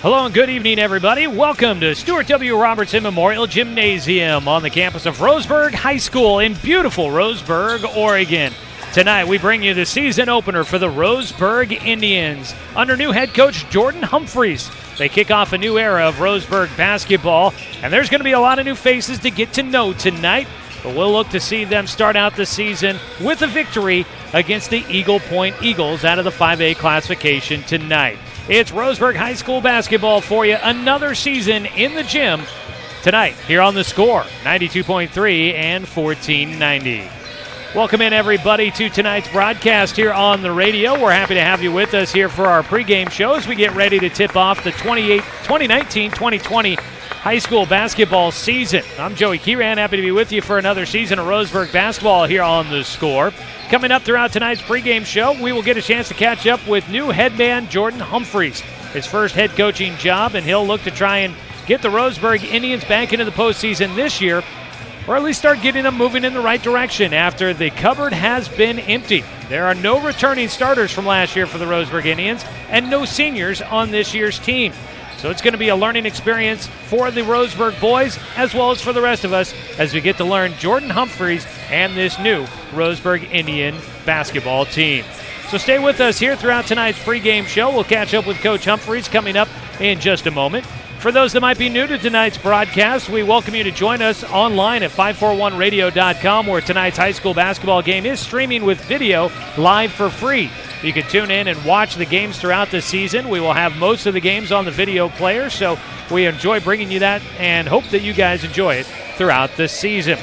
Hello and good evening, everybody. Welcome to Stuart W. Robertson Memorial Gymnasium on the campus of Roseburg High School in beautiful Roseburg, Oregon. Tonight, we bring you the season opener for the Roseburg Indians under new head coach Jordan Humphreys. They kick off a new era of Roseburg basketball, and there's going to be a lot of new faces to get to know tonight. But we'll look to see them start out the season with a victory against the Eagle Point Eagles out of the 5A classification tonight. It's Roseburg High School basketball for you. Another season in the gym tonight here on The Score, 92.3 and 1490. Welcome in, everybody, to tonight's broadcast here on the radio. We're happy to have you with us here for our pregame show as we get ready to tip off the 2019-2020 high school basketball season. I'm Joey Kieran, happy to be with you for another season of Roseburg basketball here on The Score. Coming up throughout tonight's pregame show, we will get a chance to catch up with new head man Jordan Humphreys, his first head coaching job, and he'll look to try and get the Roseburg Indians back into the postseason this year, or at least start getting them moving in the right direction after the cupboard has been empty. There are no returning starters from last year for the Roseburg Indians and no seniors on this year's team. So it's going to be a learning experience for the Roseburg boys as well as for the rest of us as we get to learn Jordan Humphreys and this new Roseburg Indian basketball team. So stay with us here throughout tonight's pregame show. We'll catch up with Coach Humphreys coming up in just a moment. For those that might be new to tonight's broadcast, we welcome you to join us online at 541radio.com, where tonight's high school basketball game is streaming with video live for free. You can tune in and watch the games throughout the season. We will have most of the games on the video player, so we enjoy bringing you that and hope that you guys enjoy it throughout the season.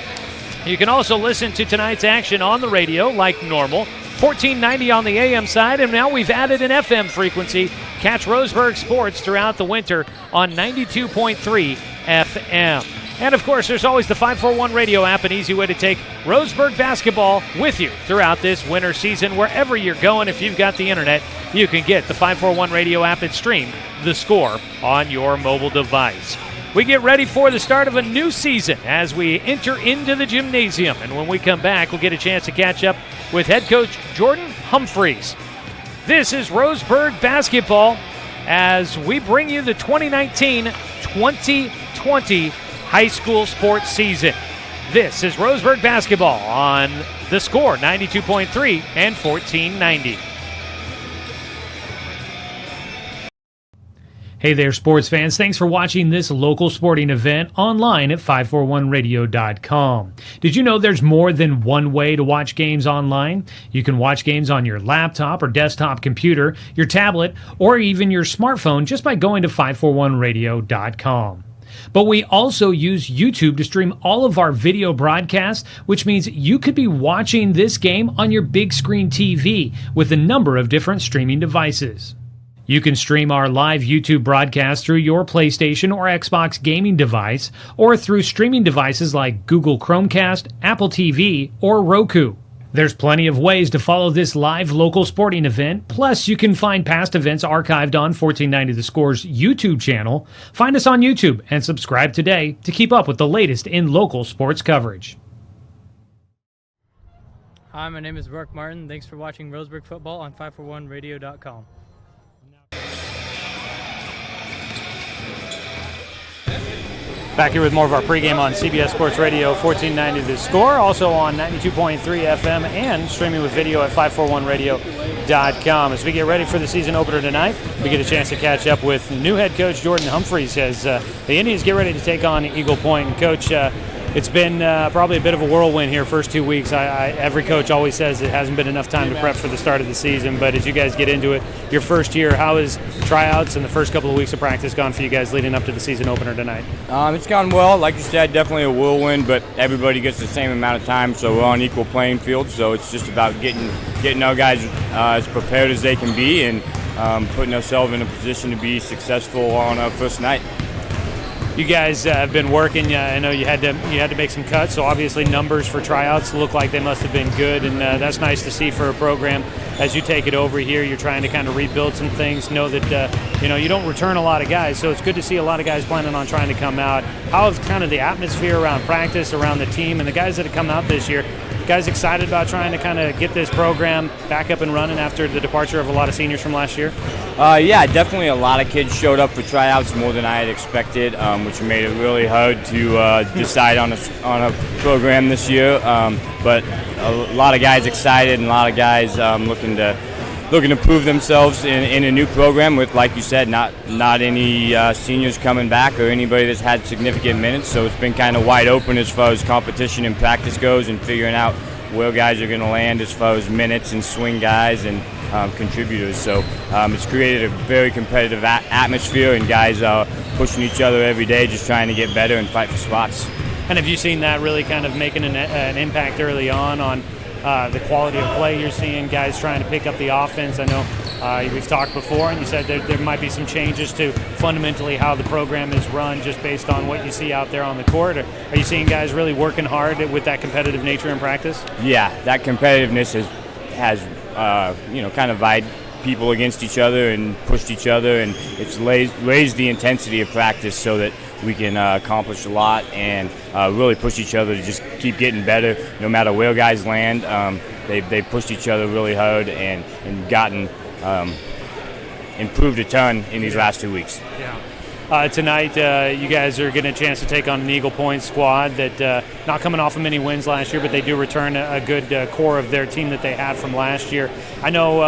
You can also listen to tonight's action on the radio like normal, 1490 on the AM side, and now we've added an FM frequency. Catch Roseburg sports throughout the winter on 92.3 FM. And, of course, there's always the 541 radio app, an easy way to take Roseburg basketball with you throughout this winter season. Wherever you're going, if you've got the internet, you can get the 541 radio app and stream The Score on your mobile device. We get ready for the start of a new season as we enter into the gymnasium. And when we come back, we'll get a chance to catch up with head coach Jordan Humphreys. This is Roseburg basketball as we bring you the 2019-2020 high school sports season. This is Roseburg basketball on The Score, 92.3 and 1490. Hey there, sports fans. Thanks for watching this local sporting event online at 541radio.com. Did you know there's more than one way to watch games online? You can watch games on your laptop or desktop computer, your tablet, or even your smartphone just by going to 541radio.com. But we also use YouTube to stream all of our video broadcasts, which means you could be watching this game on your big screen TV with a number of different streaming devices. You can stream our live YouTube broadcast through your PlayStation or Xbox gaming device, or through streaming devices like Google Chromecast, Apple TV, or Roku. There's plenty of ways to follow this live local sporting event. Plus, you can find past events archived on 1490 The Score's YouTube channel. Find us on YouTube and subscribe today to keep up with the latest in local sports coverage. Hi, my name is Zack Martin. Thanks for watching Roseburg football on 541radio.com. Back here with more of our pregame on CBS Sports Radio, 1490 The Score, also on 92.3 FM and streaming with video at 541radio.com. As we get ready for the season opener tonight, we get a chance to catch up with new head coach Jordan Humphreys as the Indians get ready to take on Eagle Point. And Coach, it's been probably a bit of a whirlwind here first 2 weeks. Every coach always says it hasn't been enough time to prep for the start of the season, but as you guys get into it, your first year, how has tryouts and the first couple of weeks of practice gone for you guys leading up to the season opener tonight? It's gone well. Like you said, definitely a whirlwind, but everybody gets the same amount of time, so we're on equal playing field, so it's just about getting our guys as prepared as they can be and putting ourselves in a position to be successful on our first night. You guys have been working. I know you had to make some cuts, so obviously numbers for tryouts look like they must have been good, and that's nice to see for a program. As you take it over here, you're trying to kind of rebuild some things. Know that you don't return a lot of guys, so it's good to see a lot of guys planning on trying to come out. How has kind of the atmosphere around practice, around the team, and the guys that have come out this year? guys excited about trying to kind of get this program back up and running after the departure of a lot of seniors from last year? Yeah, definitely a lot of kids showed up for tryouts, more than I had expected, which made it really hard to decide on a program this year. But a lot of guys excited and a lot of guys looking to prove themselves in a new program with, like you said, not any seniors coming back or anybody that's had significant minutes. So it's been kind of wide open as far as competition and practice goes, and figuring out where guys are going to land as far as minutes and swing guys and contributors. So it's created a very competitive atmosphere, and guys are pushing each other every day, just trying to get better and fight for spots. And have you seen that really kind of making an impact early on the quality of play you're seeing, guys trying to pick up the offense? I know we've talked before, and you said there might be some changes to fundamentally how the program is run just based on what you see out there on the court. Are you seeing guys really working hard with that competitive nature in practice? Yeah, that competitiveness has kind of vied people against each other and pushed each other, and it's raised the intensity of practice so that we can accomplish a lot and really push each other to just keep getting better no matter where guys land. They've pushed each other really hard and gotten improved a ton in these last 2 weeks. Yeah. Tonight, you guys are getting a chance to take on an Eagle Point squad that not coming off of many wins last year, but they do return a good core of their team that they had from last year. I know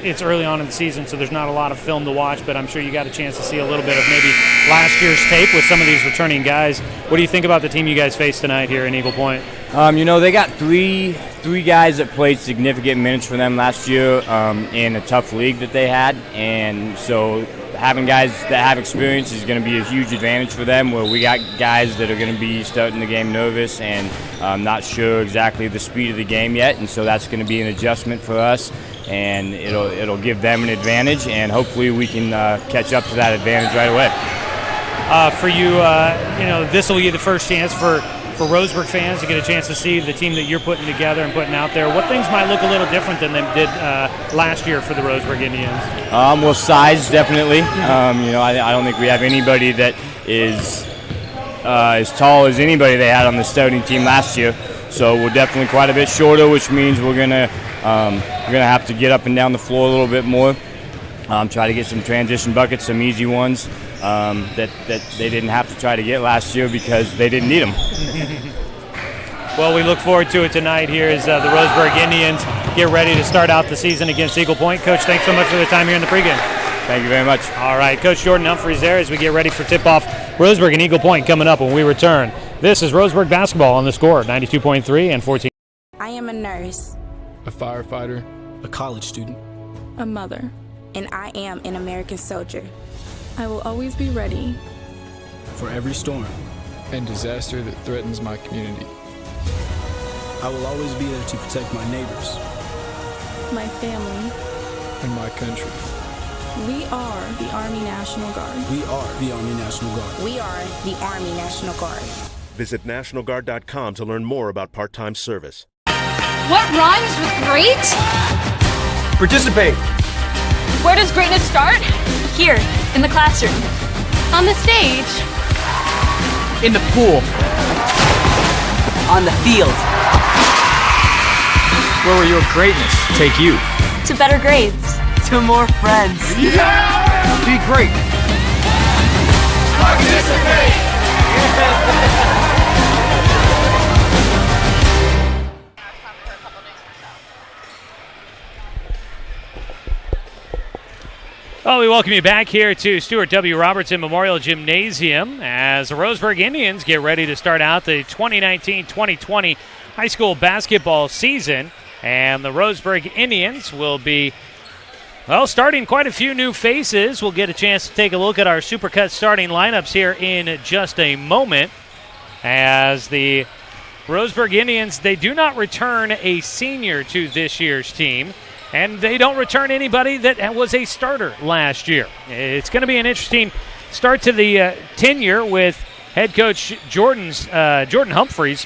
it's early on in the season, so there's not a lot of film to watch, but I'm sure you got a chance to see a little bit of maybe last year's tape with some of these returning guys. What do you think about the team you guys faced tonight here in Eagle Point? They got three guys that played significant minutes for them last year in a tough league that they had, and so having guys that have experience is going to be a huge advantage for them, where we got guys that are going to be starting the game nervous and not sure exactly the speed of the game yet, and so that's going to be an adjustment for us, and it'll give them an advantage, and hopefully we can catch up to that advantage right away. For you, this will be the first chance for Roseburg fans to get a chance to see the team that you're putting together and putting out there. What things might look a little different than they did last year for the Roseburg Indians? Well, size, definitely. I don't think we have anybody that is as tall as anybody they had on the starting team last year. So we're definitely quite a bit shorter, which means we're gonna have to get up and down the floor a little bit more. Try to get some transition buckets, some easy ones that they didn't have to try to get last year because they didn't need them. Well, we look forward to it tonight here as the Roseburg Indians get ready to start out the season against Eagle Point. Coach, thanks so much for the time here in the pregame. Thank you very much. All right, Coach Jordan Humphreys there as we get ready for tip-off. Roseburg and Eagle Point coming up when we return. This is Roseburg basketball on the score, 92.3 and 14. I am a nurse, a firefighter, a college student, a mother, and I am an American soldier. I will always be ready for every storm and disaster that threatens my community. I will always be there to protect my neighbors, my family, and my country. We are the Army National Guard. We are the Army National Guard. We are the Army National Guard. Visit nationalguard.com to learn more about part-time service. What rhymes with great? Participate. Where does greatness start? Here, in the classroom. On the stage. In the pool. On the field. Where will your greatness take you? To better grades. To more friends. Yeah! Be great. Participate! Well, we welcome you back here to Stuart W. Robertson Memorial Gymnasium as the Roseburg Indians get ready to start out the 2019-2020 high school basketball season. And the Roseburg Indians will be, starting quite a few new faces. We'll get a chance to take a look at our Supercut starting lineups here in just a moment. As the Roseburg Indians, they do not return a senior to this year's team. And they don't return anybody that was a starter last year. It's going to be an interesting start to the tenure with head coach Jordan Humphreys.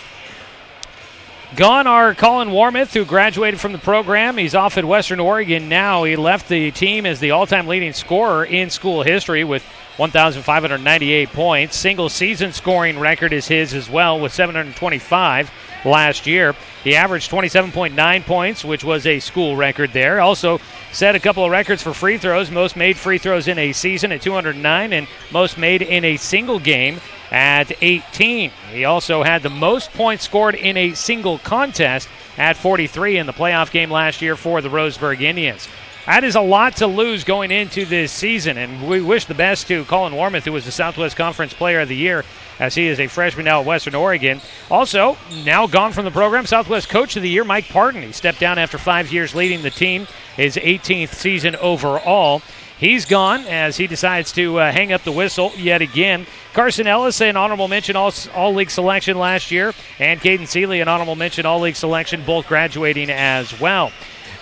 Gone are Colin Warmoth, who graduated from the program. He's off at Western Oregon now. He left the team as the all-time leading scorer in school history with 1,598 points. Single-season scoring record is his as well with 725. last year. He averaged 27.9 points, which was a school record there. Also set a couple of records for free throws, most made free throws in a season at 209 and most made in a single game at 18. He also had the most points scored in a single contest at 43 in the playoff game last year for the Roseburg Indians. That is a lot to lose going into this season, and we wish the best to Colin Warmoth, who was the Southwest Conference Player of the Year, as he is a freshman now at Western Oregon. Also, now gone from the program, Southwest Coach of the Year, Mike Parton. He stepped down after 5 years leading the team, his 18th season overall. He's gone as he decides to hang up the whistle yet again. Carson Ellis, an honorable mention all-league selection last year, and Caden Seeley, an honorable mention all-league selection, both graduating as well.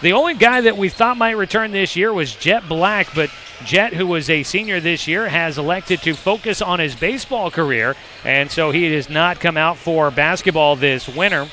The only guy that we thought might return this year was Jet Black, but Jet, who was a senior this year, has elected to focus on his baseball career, and so he does not come out for basketball this winter.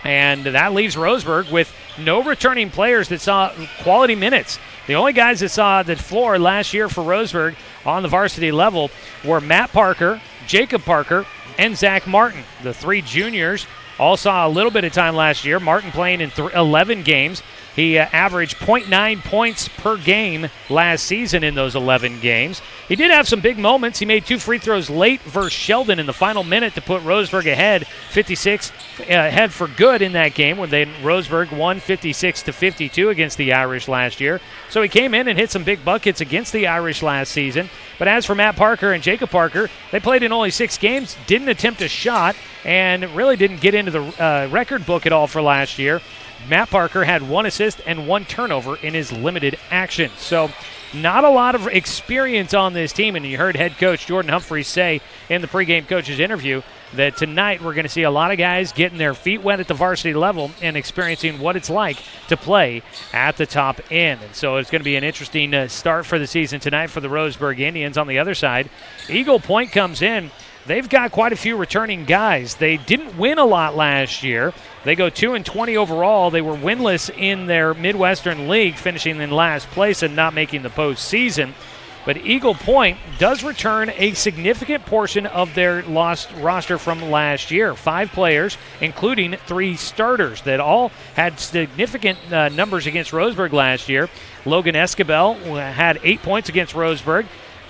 And that leaves Roseburg with no returning players that saw quality minutes. The only guys that saw the floor last year for Roseburg on the varsity level were Matt Parker, Jacob Parker, and Zack Martin. The three juniors all saw a little bit of time last year. Martin playing in 11 games. He averaged 0.9 points per game last season in those 11 games. He did have some big moments. He made 2 free throws late versus Sheldon in the final minute to put Roseburg ahead, 56 ahead for good in that game when Roseburg won 56-52 against the Irish last year. So he came in and hit some big buckets against the Irish last season. But as for Matt Parker and Jacob Parker, they played in only 6 games, didn't attempt a shot, and really didn't get into the record book at all for last year. Matt Parker had 1 assist and 1 turnover in his limited action. So not a lot of experience on this team, and you heard head coach Jordan Humphreys say in the pregame coach's interview that tonight we're going to see a lot of guys getting their feet wet at the varsity level and experiencing what it's like to play at the top end. And so it's going to be an interesting start for the season tonight for the Roseburg Indians. On the other side, Eagle Point comes in. They've got quite a few returning guys. They didn't win a lot last year. They go 2-20 overall. They were winless in their Midwestern League, finishing in last place and not making the postseason. But Eagle Point does return a significant portion of their lost roster from last year. 5 players, including 3 starters that all had significant numbers against Roseburg last year. Logan Escabel had 8 points against Roseburg.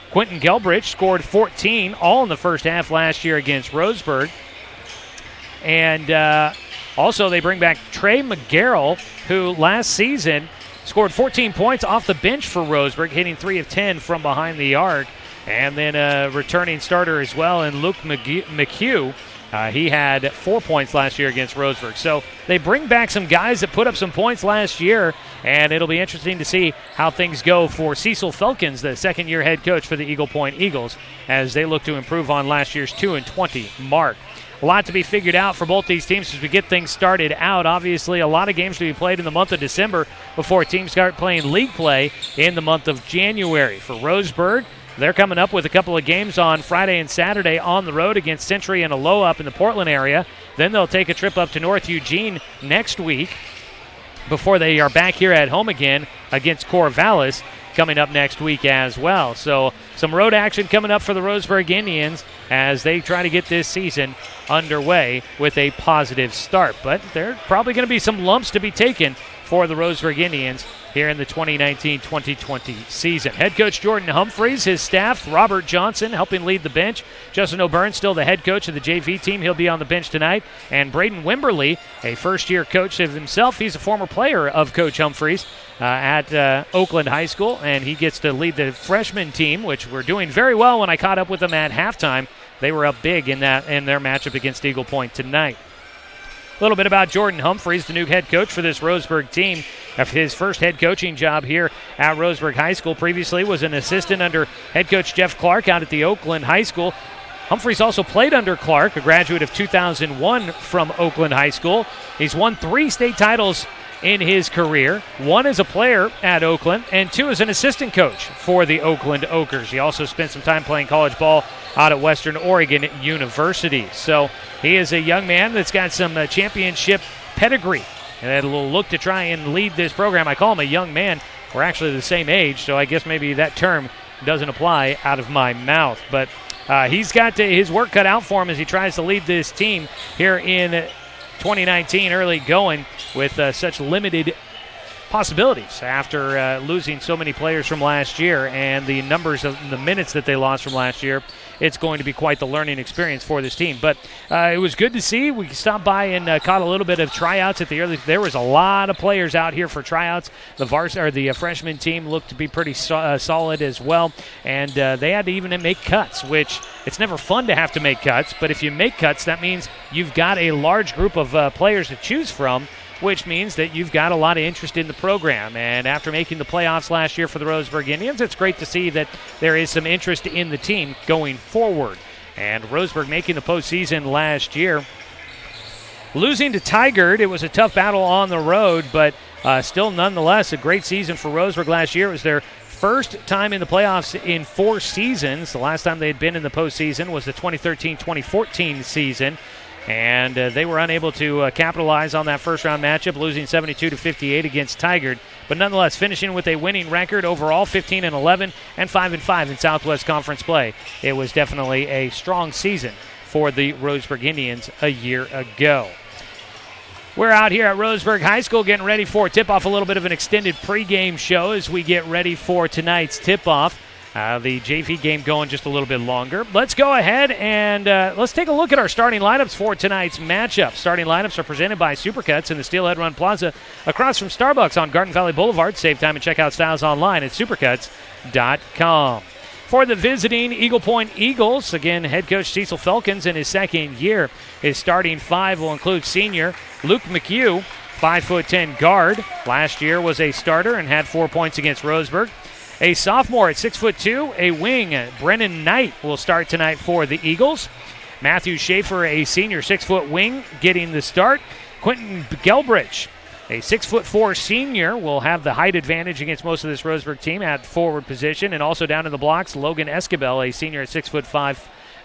Quentin Delbridge scored 14, all in the first half last year against Roseburg. And also they bring back Trey McGarrell, who last season scored 14 points off the bench for Roseburg, hitting 3 of 10 from behind the arc. And then a returning starter as well in Luke McHugh. He had 4 points last year against Roseburg. So they bring back some guys that put up some points last year, and it'll be interesting to see how things go for Cecil Felkins, the second-year head coach for the Eagle Point Eagles, as they look to improve on last year's 2-20 mark. A lot to be figured out for both these teams as we get things started out. Obviously, a lot of games to be played in the month of December before teams start playing league play in the month of January. For Roseburg, they're coming up with a couple of games on Friday and Saturday on the road against Century and Aloha up in the Portland area. Then they'll take a trip up to North Eugene next week before they are back here at home again against Corvallis coming up next week as well. So some road action coming up for the Roseburg Indians as they try to get this season underway with a positive start. But there are probably going to be some lumps to be taken for the Roseburg Indians here in the 2019-2020 season. Head coach Jordan Humphreys, his staff, Robert Johnson helping lead the bench. Justin O'Byrne still the head coach of the JV team. He'll be on the bench tonight. And Braden Wimberly, a first-year coach of himself. He's a former player of Coach Humphreys at Oakland High School, and he gets to lead the freshman team, which were doing very well when I caught up with them at halftime. They were up big in their matchup against Eagle Point tonight. A little bit about Jordan Humphreys, the new head coach for this Roseburg team. After his first head coaching job here at Roseburg High School, previously was an assistant under head coach Jeff Clark out at the Oakland High School. Humphreys also played under Clark, a graduate of 2001 from Oakland High School. He's won 3 state titles in his career, 1 as a player at Oakland, and 2 as an assistant coach for the Oakland Okers. He also spent some time playing college ball out at Western Oregon University. So he is a young man that's got some championship pedigree, and that will look to try and lead this program. I call him a young man. We're actually the same age, so I guess maybe that term doesn't apply out of my mouth. But he's got his work cut out for him as he tries to lead this team here in 2019 early going with such limited possibilities after losing so many players from last year and the numbers of the minutes that they lost from last year. It's going to be quite the learning experience for this team. But it was good to see. We stopped by and caught a little bit of tryouts at the early. There was a lot of players out here for tryouts. The freshman team looked to be pretty solid as well, and they had to even make cuts, which it's never fun to have to make cuts. But if you make cuts, that means you've got a large group of players to choose from, which means that you've got a lot of interest in the program. And after making the playoffs last year for the Roseburg Indians, it's great to see that there is some interest in the team going forward. And Roseburg making the postseason last year. Losing to Tigard, it was a tough battle on the road, but still nonetheless a great season for Roseburg last year. It was their first time in the playoffs in 4 seasons. The last time they had been in the postseason was the 2013-2014 season. And they were unable to capitalize on that first-round matchup, losing 72-58 against Tigard. But nonetheless, finishing with a winning record overall, 15-11 and 5-5 in Southwest Conference play. It was definitely a strong season for the Roseburg Indians a year ago. We're out here at Roseburg High School getting ready for tip-off, a little bit of an extended pregame show as we get ready for tonight's tip-off. The JV game going just a little bit longer. Let's go ahead and let's take a look at our starting lineups for tonight's matchup. Starting lineups are presented by Supercuts in the Steelhead Run Plaza across from Starbucks on Garden Valley Boulevard. Save time and check out styles online at supercuts.com. For the visiting Eagle Point Eagles, again, head coach Cecil Felkins in his second year. His starting 5 will include senior Luke McHugh, 5'10" guard. Last year was a starter and had 4 points against Roseburg. A sophomore at 6'2", a wing, Brennan Knight, will start tonight for the Eagles. Matthew Schaefer, a senior 6-foot wing, getting the start. Quentin Delbridge, a 6'4" senior, will have the height advantage against most of this Roseburg team at forward position. And also down in the blocks, Logan Escabel, a senior at 6'5",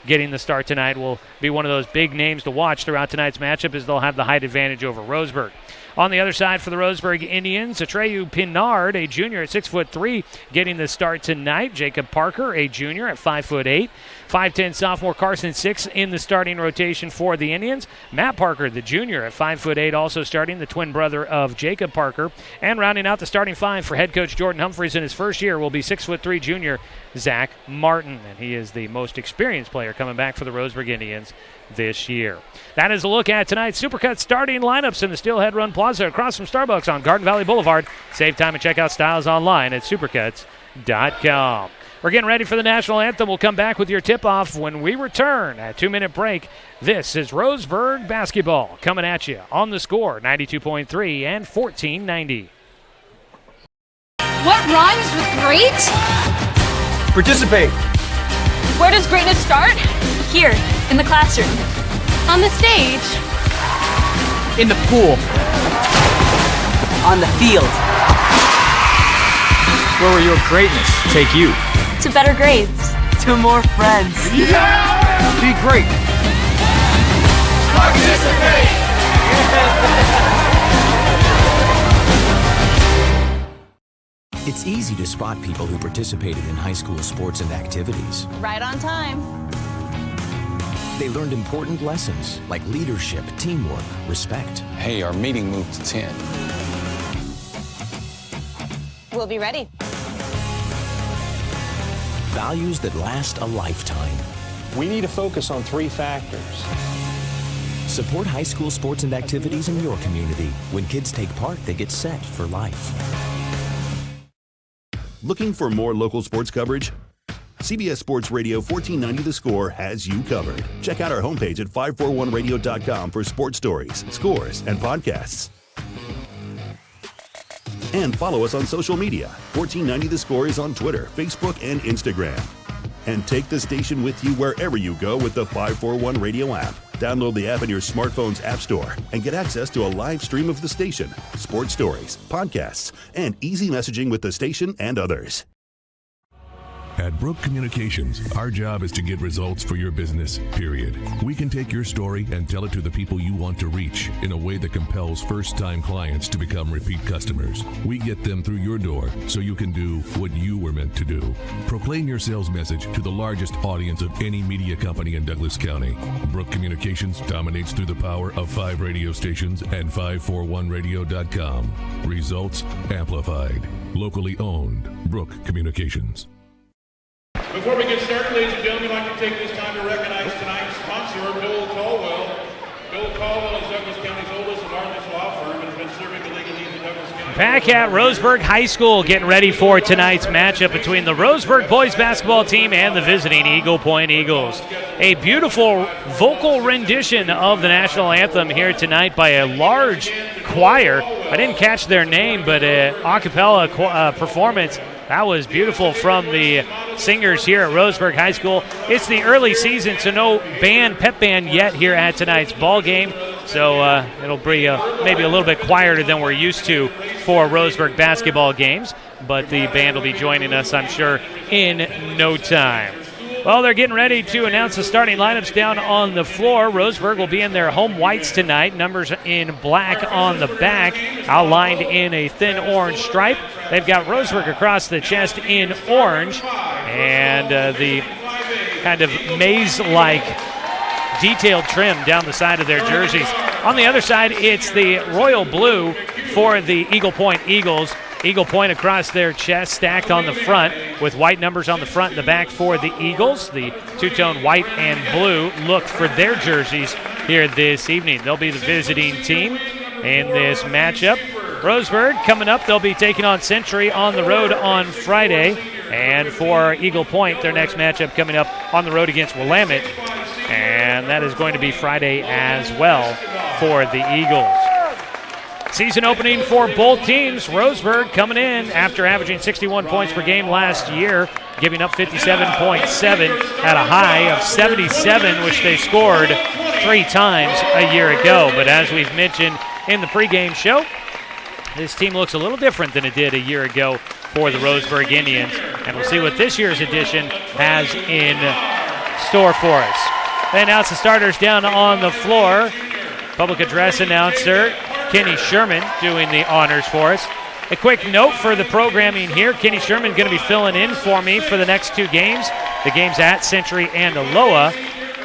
getting the start tonight, will be one of those big names to watch throughout tonight's matchup as they'll have the height advantage over Roseburg. On the other side for the Roseburg Indians, Atreyu Pinard, a junior at 6'3", getting the start tonight. Jacob Parker, a junior at 5'8". 5'10" sophomore Carson Six in the starting rotation for the Indians. Matt Parker, the junior at 5'8", also starting, the twin brother of Jacob Parker. And rounding out the starting 5 for head coach Jordan Humphreys in his first year will be 6'3" junior Zack Martin. And he is the most experienced player coming back for the Roseburg Indians this year. That is a look at tonight's Supercuts starting lineups in the Steelhead Run Plaza across from Starbucks on Garden Valley Boulevard. Save time and check out styles online at supercuts.com. We're getting ready for the national anthem. We'll come back with your tip-off when we return. At 2-minute break, this is Roseburg basketball coming at you on the score, 92.3 and 1490. What rhymes with great? Participate. Where does greatness start? Here, in the classroom. On the stage. In the pool. On the field. Where will your greatness take you? To better grades. To more friends. Yeah! Be great. Participate. It's easy to spot people who participated in high school sports and activities. Right on time. They learned important lessons like leadership, teamwork, respect. Hey, our meeting moved to 10. We'll be ready. Values that last a lifetime. We need to focus on 3 factors. Support high school sports and activities in your community. When kids take part, they get set for life. Looking for more local sports coverage? CBS Sports Radio 1490 The Score has you covered. Check out our homepage at 541radio.com for sports stories, scores, and podcasts. And follow us on social media. 1490 The Score is on Twitter, Facebook, and Instagram. And take the station with you wherever you go with the 541 Radio app. Download the app in your smartphone's app store and get access to a live stream of the station, sports stories, podcasts, and easy messaging with the station and others. At Brook Communications, our job is to get results for your business, period. We can take your story and tell it to the people you want to reach in a way that compels first-time clients to become repeat customers. We get them through your door so you can do what you were meant to do. Proclaim your sales message to the largest audience of any media company in Douglas County. Brook Communications dominates through the power of 5 radio stations and 541radio.com. Results amplified. Locally owned. Brook Communications. Before we get started, ladies and gentlemen, I'd like to take this time to recognize tonight's sponsor, Bill Caldwell. Bill Caldwell is Douglas County's oldest and largest law firm and has been serving the legal needs of Douglas County. Back at Roseburg High School, getting ready for tonight's matchup between the Roseburg boys basketball team and the visiting Eagle Point Eagles. A beautiful vocal rendition of the national anthem here tonight by a large choir. I didn't catch their name, but a a cappella performance. That was beautiful from the singers here at Roseburg High School. It's the early season, so no pep band yet here at tonight's ball game. So it'll be maybe a little bit quieter than we're used to for Roseburg basketball games. But the band will be joining us, I'm sure, in no time. Well, they're getting ready to announce the starting lineups down on the floor. Roseburg will be in their home whites tonight. Numbers in black on the back, outlined in a thin orange stripe. They've got Roseburg across the chest in orange, and the kind of maze-like detailed trim down the side of their jerseys. On the other side, it's the royal blue for the Eagle Point Eagles. Eagle Point across their chest, stacked on the front with white numbers on the front and the back for the Eagles. The two-tone white and blue look for their jerseys here this evening. They'll be the visiting team in this matchup. Roseburg coming up, they'll be taking on Century on the road on Friday. And for Eagle Point, their next matchup coming up on the road against Willamette. And that is going to be Friday as well for the Eagles. Season opening for both teams. Roseburg coming in after averaging 61 points per game last year, giving up 57.7 at a high of 77, which they scored 3 times a year ago. But as we've mentioned in the pregame show, this team looks a little different than it did a year ago for the Roseburg Indians. And we'll see what this year's edition has in store for us. They announce the starters down on the floor. Public address announcer Kenny Sherman doing the honors for us. A quick note for the programming here. Kenny Sherman going to be filling in for me for the next 2 games. The games at Century and Aloha.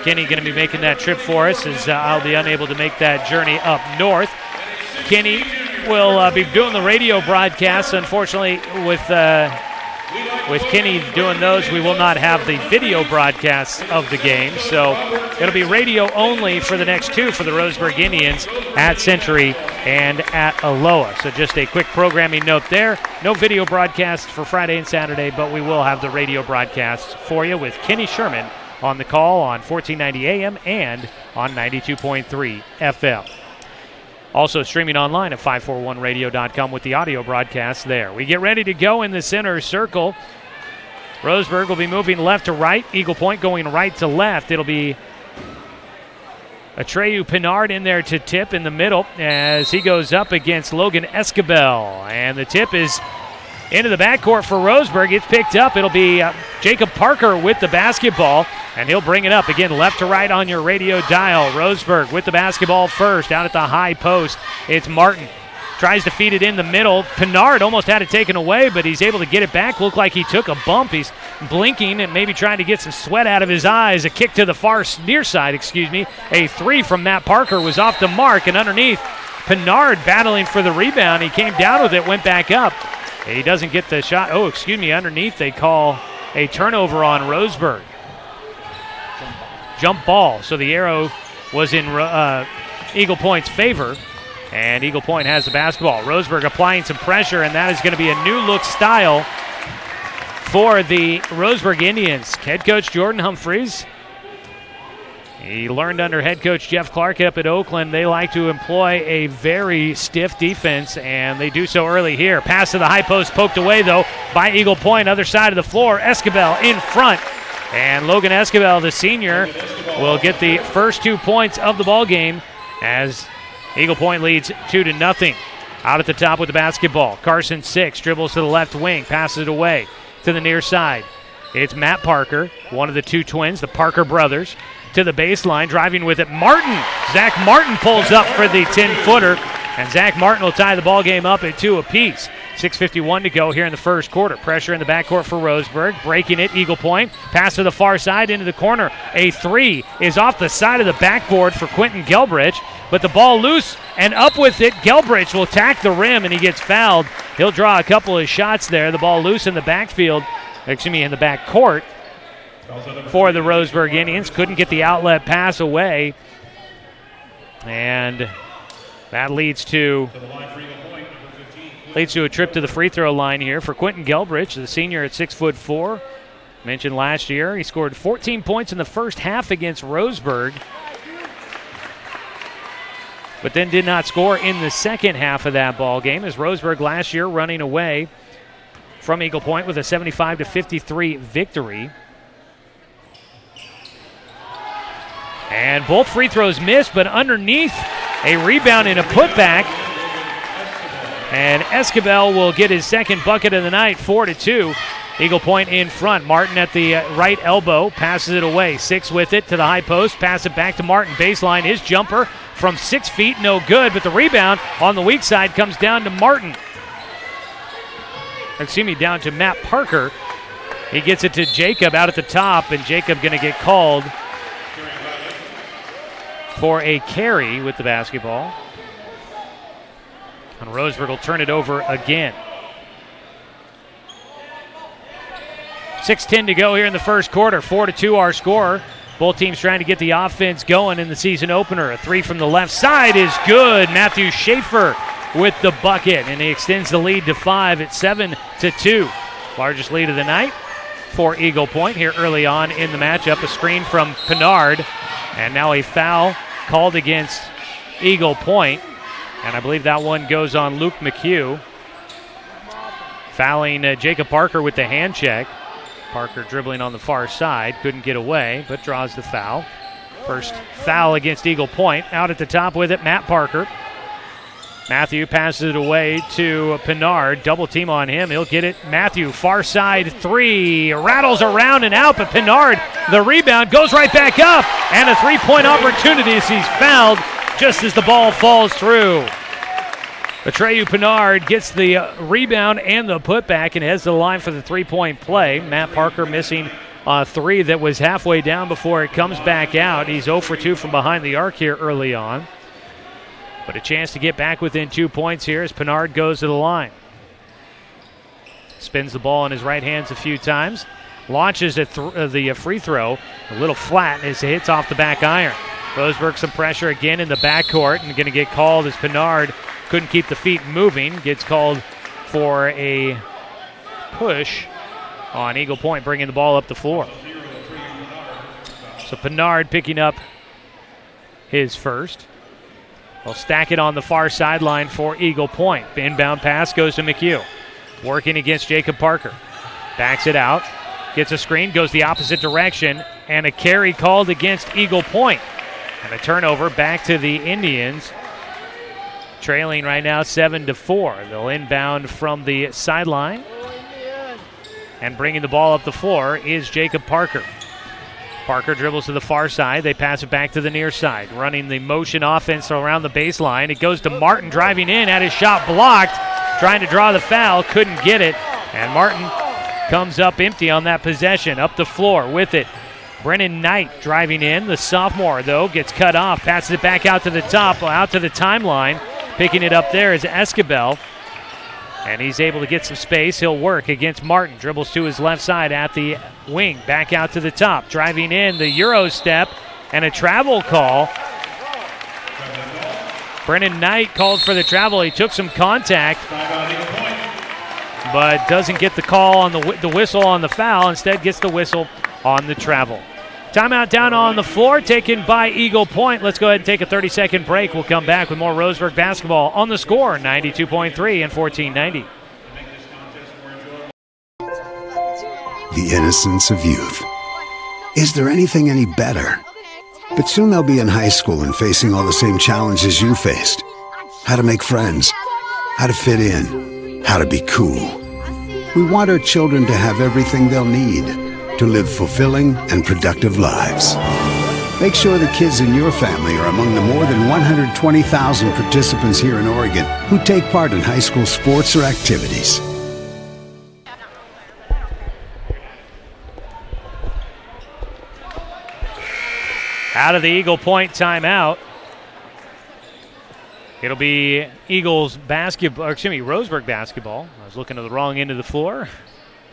Kenny going to be making that trip for us as I'll be unable to make that journey up north. Kenny will be doing the radio broadcasts. Unfortunately, with Kenny doing those, we will not have the video broadcasts of the game. So it'll be radio only for the next 2 for the Roseburg Indians at Century and at Aloha. So just a quick programming note there. No video broadcasts for Friday and Saturday, but we will have the radio broadcasts for you with Kenny Sherman on the call on 1490 AM and on 92.3 FM. Also streaming online at 541radio.com with the audio broadcast there. We get ready to go in the center circle. Roseburg will be moving left to right. Eagle Point going right to left. It'll be Atreyu Pinard in there to tip in the middle as he goes up against Logan Escabel. And the tip is into the backcourt for Roseburg. It's picked up. It'll be Jacob Parker with the basketball, and he'll bring it up. Again, left to right on your radio dial. Roseburg with the basketball first. Out at the high post, it's Martin. Tries to feed it in the middle. Pinard almost had it taken away, but he's able to get it back. Looked like he took a bump. He's blinking and maybe trying to get some sweat out of his eyes. A kick to the far near side, A 3 from Matt Parker was off the mark, and underneath, Pinard battling for the rebound. He came down with it, went back up. He doesn't get the shot. Underneath they call a turnover on Roseburg. Jump ball. So the arrow was in Eagle Point's favor. And Eagle Point has the basketball. Roseburg applying some pressure, and that is going to be a new look style for the Roseburg Indians. Head coach Jordan Humphreys. He learned under head coach Jeff Clark up at Oakland. They like to employ a very stiff defense, and they do so early here. Pass to the high post, poked away, though, by Eagle Point. Other side of the floor, Escabel in front. And Logan Escabel, the senior, will get the first 2 points of the ball game as Eagle Point leads 2-0. Out at the top with the basketball. Carson 6 dribbles to the left wing, passes it away to the near side. It's Matt Parker, one of the two twins, the Parker brothers, to the baseline, driving with it. Martin! Zack Martin pulls up for the 10-footer, and Zack Martin will tie the ball game up at 2 apiece. 6:51 to go here in the first quarter. Pressure in the backcourt for Roseburg. Breaking it, Eagle Point. Pass to the far side into the corner. A three is off the side of the backboard for Quentin Delbridge, but the ball loose and up with it. Delbridge will tack the rim, and he gets fouled. He'll draw a couple of shots there. The ball loose in the backfield, in the backcourt for the Roseburg Indians. Couldn't get the outlet pass away, and that leads to a trip to the free throw line here for Quentin Delbridge, the senior at 6'4". Mentioned last year, he scored 14 points in the first half against Roseburg, but then did not score in the second half of that ball game, as Roseburg last year running away from Eagle Point with a 75-53 victory. And both free throws missed, but underneath, a rebound and a putback. And Esquivel will get his second bucket of the night, 4-2. Eagle Point in front. Martin at the right elbow, passes it away. 6 with it to the high post, pass it back to Martin. Baseline, his jumper from 6 feet, no good, but the rebound on the weak side comes down to Martin. Down to Matt Parker. He gets it to Jacob out at the top, and Jacob going to get called for a carry with the basketball. And Roseburg will turn it over again. 6:10 to go here in the first quarter. 4-2 our score. Both teams trying to get the offense going in the season opener. A three from the left side is good. Matthew Schaefer with the bucket, and he extends the lead to 5 at 7-2. Largest lead of the night for Eagle Point here early on in the matchup. A screen from Pinard, and now a foul called against Eagle Point. And I believe that one goes on Luke McHugh, fouling Jacob Parker with the hand check. Parker dribbling on the far side, couldn't get away, but draws the foul. First foul against Eagle Point. Out at the top with it, Matt Parker. Matthew passes it away to Pinard. Double team on him. He'll get it. Matthew, far side three. Rattles around and out, but Pinard, the rebound, goes right back up. And a three-point opportunity as he's fouled just as the ball falls through. Atreyu Pinard gets the rebound and the putback and heads to the line for the three-point play. Matt Parker missing a three that was halfway down before it comes back out. He's 0 for 2 from behind the arc here early on. But a chance to get back within 2 points here as Pinard goes to the line. Spins the ball in his right hands a few times. Launches the free throw a little flat as it hits off the back iron. Roseburg some pressure again in the backcourt and going to get called as Pinard couldn't keep the feet moving. Gets called for a push on Eagle Point, bringing the ball up the floor. So Pinard picking up his first. They'll stack it on the far sideline for Eagle Point. The inbound pass goes to McHugh. Working against Jacob Parker. Backs it out. Gets a screen, goes the opposite direction, and a carry called against Eagle Point. And a turnover back to the Indians. Trailing right now 7-4. They'll inbound from the sideline. And bringing the ball up the floor is Jacob Parker. Parker dribbles to the far side. They pass it back to the near side. Running the motion offense around the baseline. It goes to Martin driving in. Had his shot blocked. Trying to draw the foul. Couldn't get it. And Martin comes up empty on that possession. Up the floor with it. Brennan Knight driving in. The sophomore, though, gets cut off. Passes it back out to the top. Out to the timeline. Picking it up there is Esquivel. And he's able to get some space. He'll work against Martin. Dribbles to his left side at the wing. Back out to the top. Driving in the Euro step and a travel call. Brennan Knight called for the travel. He took some contact, but doesn't get the call on the whistle on the foul. Instead gets the whistle on the travel. Timeout down on the floor taken by Eagle Point. Let's go ahead and take a 30-second break. We'll come back with more Roseburg basketball on the score, 92.3 and 1490. The innocence of youth. Is there anything any better? But soon they'll be in high school and facing all the same challenges you faced. How to make friends, how to fit in, how to be cool. We want our children to have everything they'll need. to live fulfilling and productive lives. Make sure the kids in your family are among the more than 120,000 participants here in Oregon who take part in high school sports or activities. Out of the Eagle Point timeout. It'll be Eagles basketball, Roseburg basketball. I was looking to the wrong end of the floor.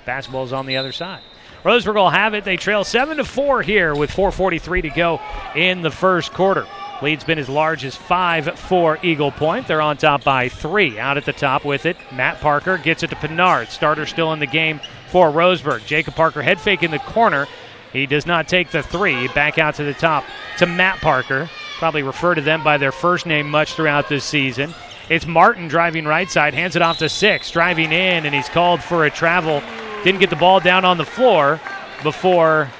Basketball's on the other side. Roseburg will have it. They trail 7-4 here with 4:43 to go in the first quarter. Lead's been as large as 5 for Eagle Point. They're on top by 3. Out at the top with it, Matt Parker gets it to Pinard. Starter still in the game for Roseburg. Jacob Parker head fake in the corner. He does not take the 3. Back out to the top to Matt Parker. Probably refer to them by their first name much throughout this season. It's Martin driving right side, hands it off to 6, driving in, and he's called for a travel. Didn't get the ball down on the floor before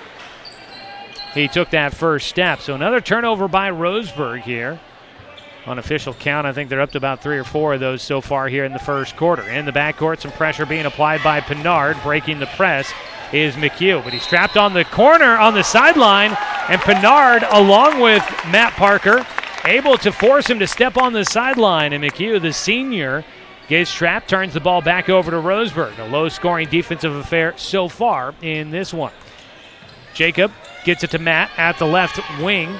he took that first step. So another turnover by Roseburg here. On official count, I think they're up to about 3 or 4 of those so far here in the first quarter. In the backcourt, some pressure being applied by Pinard. Breaking the press is McHugh, but he's trapped on the corner on the sideline, and Pinard, along with Matt Parker, able to force him to step on the sideline, and McHugh, the senior, gets trapped, turns the ball back over to Roseburg. A low-scoring defensive affair so far in this one. Jacob gets it to Matt at the left wing.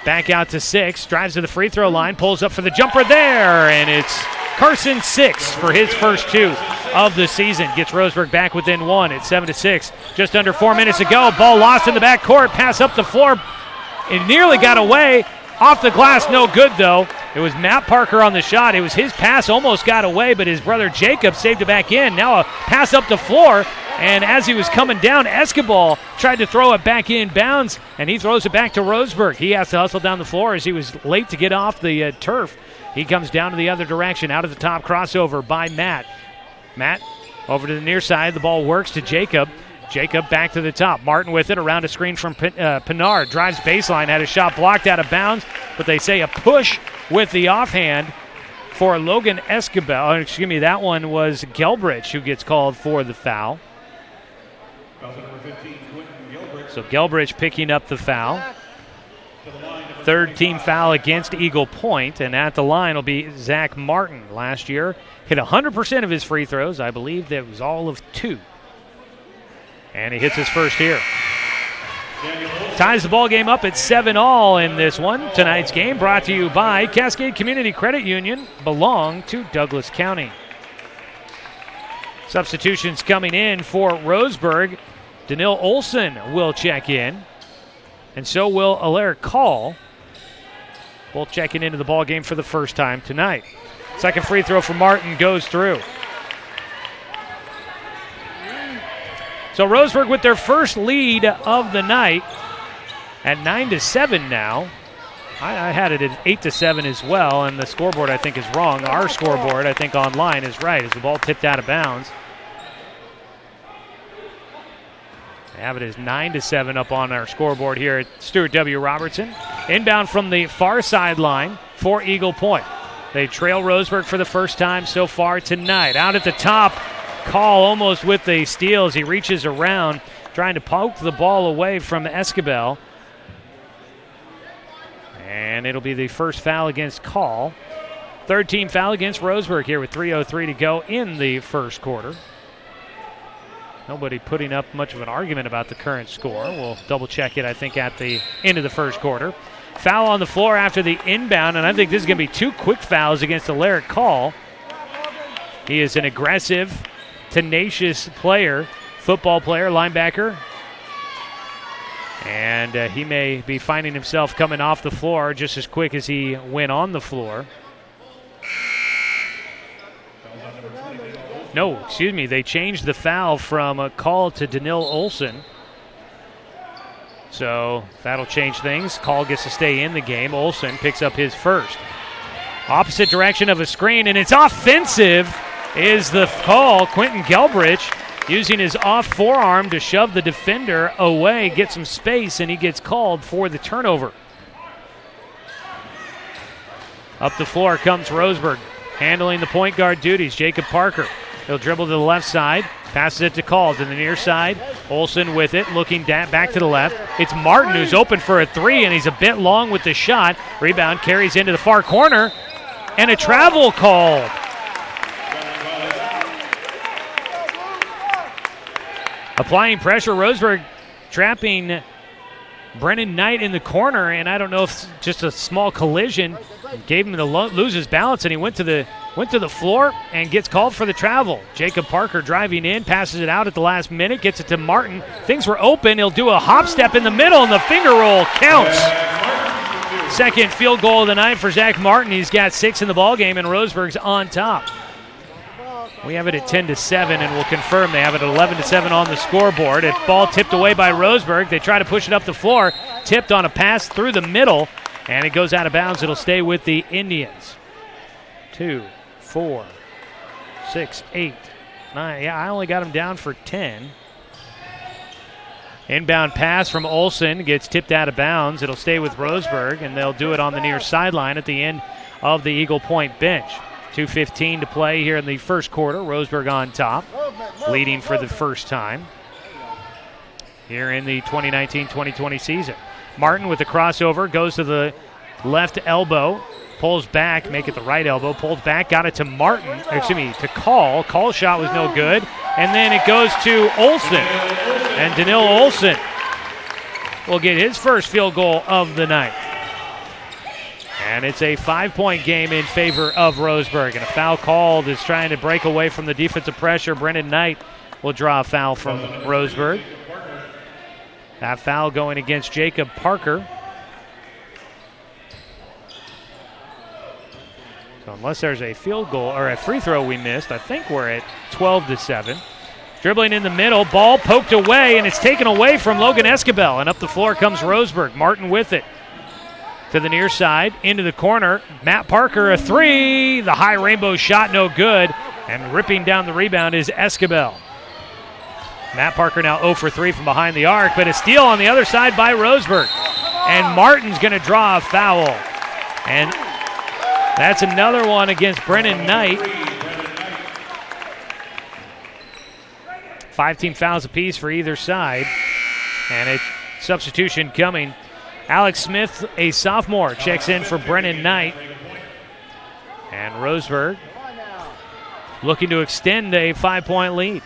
Back out to 6, drives to the free throw line, pulls up for the jumper there, and it's Carson 6 for his first 2 of the season. Gets Roseburg back within 1 at 7-6. Just under 4 minutes to go. Ball lost in the backcourt, pass up the floor. It nearly got away. Off the glass, no good though. It was Matt Parker on the shot. It was his pass, almost got away, but his brother Jacob saved it back in. Now a pass up the floor, and as he was coming down, Escobar tried to throw it back in bounds, and he throws it back to Roseburg. He has to hustle down the floor as he was late to get off the turf. He comes down to the other direction, out of the top, crossover by Matt. Matt over to the near side. The ball works to Jacob. Jacob back to the top. Martin with it around a screen from Pinard. Drives baseline, had a shot blocked out of bounds, but they say a push with the offhand for Logan Escobar. Oh, excuse me, that one was Delbridge who gets called for the foul. So Delbridge picking up the foul. Third team foul against Eagle Point, and at the line will be Zack Martin. Last year hit 100% of his free throws. I believe that was all of 2. And he hits his first here. Ties the ball game up at 7-all in this one. Tonight's game brought to you by Cascade Community Credit Union, belong to Douglas County. Substitutions coming in for Roseburg. Danil Olson will check in, and so will Alaric Call. Both checking into the ball game for the first time tonight. Second free throw for Martin goes through. So Roseburg with their first lead of the night at 9-7 now. I had it at 8-7 as well, and the scoreboard I think is wrong. Our scoreboard I think online is right as the ball tipped out of bounds. They have it as 9-7 up on our scoreboard here at Stuart W. Robertson. Inbound from the far sideline for Eagle Point. They trail Roseburg for the first time so far tonight. Out at the top, Call almost with the steal as he reaches around, trying to poke the ball away from Escobar. And it'll be the first foul against Call. Third team foul against Roseburg here with 3:03 to go in the first quarter. Nobody putting up much of an argument about the current score. We'll double check it, I think, at the end of the first quarter. Foul on the floor after the inbound, and I think this is going to be 2 quick fouls against Alaric Call. He is an aggressive, tenacious player, football player, linebacker. And he may be finding himself coming off the floor just as quick as he went on the floor. No, excuse me, they changed the foul from a Call to Danil Olson. So that'll change things. Call gets to stay in the game. Olson picks up his first. Opposite direction of a screen, and it's offensive is the call. Quentin Delbridge using his off forearm to shove the defender away, get some space, and he gets called for the turnover. Up the floor comes Roseburg, handling the point guard duties. Jacob Parker. He'll dribble to the left side, Passes it to Call to the near side. Olsen with it, looking back to the left. It's Martin who's open for a three, and he's a bit long with the shot. Rebound carries into the far corner, and a travel called. Applying pressure, Roseburg trapping Brennan Knight in the corner, and I don't know if it's just a small collision gave him to lose his balance, and he went to the floor and gets called for the travel. Jacob Parker driving in, passes it out at the last minute, gets it to Martin. Things were open. He'll do a hop step in the middle, and the finger roll counts. Second field goal of the night for Zack Martin. He's got 6 in the ballgame, and Roseburg's on top. We have it at 10-7, and we'll confirm they have it at 11-7 on the scoreboard. If ball tipped away by Roseburg, they try to push it up the floor. Tipped on a pass through the middle, and it goes out of bounds. It'll stay with the Indians. 2, 4, 6, 8, 9. Yeah, I only got him down for 10. Inbound pass from Olsen gets tipped out of bounds. It'll stay with Roseburg, and they'll do it on the near sideline at the end of the Eagle Point bench. 2:15 to play here in the first quarter. Roseburg on top, leading for the first time here in the 2019-2020 season. Martin with the crossover, goes to the left elbow, pulls back, make it the right elbow, pulls back, got it to to Call. Call's shot was no good, and then it goes to Olsen. And Danil Olsen will get his first field goal of the night. And it's a 5-point game in favor of Roseburg. And a foul called is trying to break away from the defensive pressure. Brennan Knight will draw a foul from Roseburg. That foul going against Jacob Parker. So unless there's a field goal or a free throw we missed, I think we're at 12-7. Dribbling in the middle, ball poked away, and it's taken away from Logan Escabel. And up the floor comes Roseburg. Martin with it. To the near side, into the corner. Matt Parker, a three. The high rainbow shot, no good. And ripping down the rebound is Escabel. Matt Parker now 0 for 3 from behind the arc, but a steal on the other side by Roseburg. And Martin's going to draw a foul. And that's another one against Brennan Knight. 5 team fouls apiece for either side. And a substitution coming. Alex Smith, a sophomore, checks in for Brennan Knight. And Roseburg looking to extend a 5-point lead.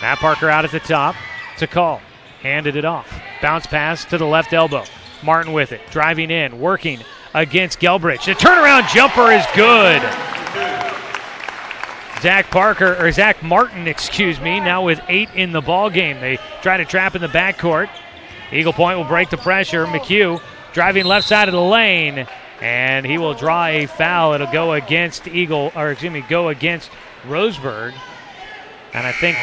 Matt Parker out at the top to Call. Handed it off. Bounce pass to the left elbow. Martin with it. Driving in. Working against Delbridge. The turnaround jumper is good. Zack Martin, now with 8 in the ball game. They try to trap in the backcourt. Eagle Point will break the pressure. McHugh driving left side of the lane, and he will draw a foul. It'll go against go against Roseburg. And I think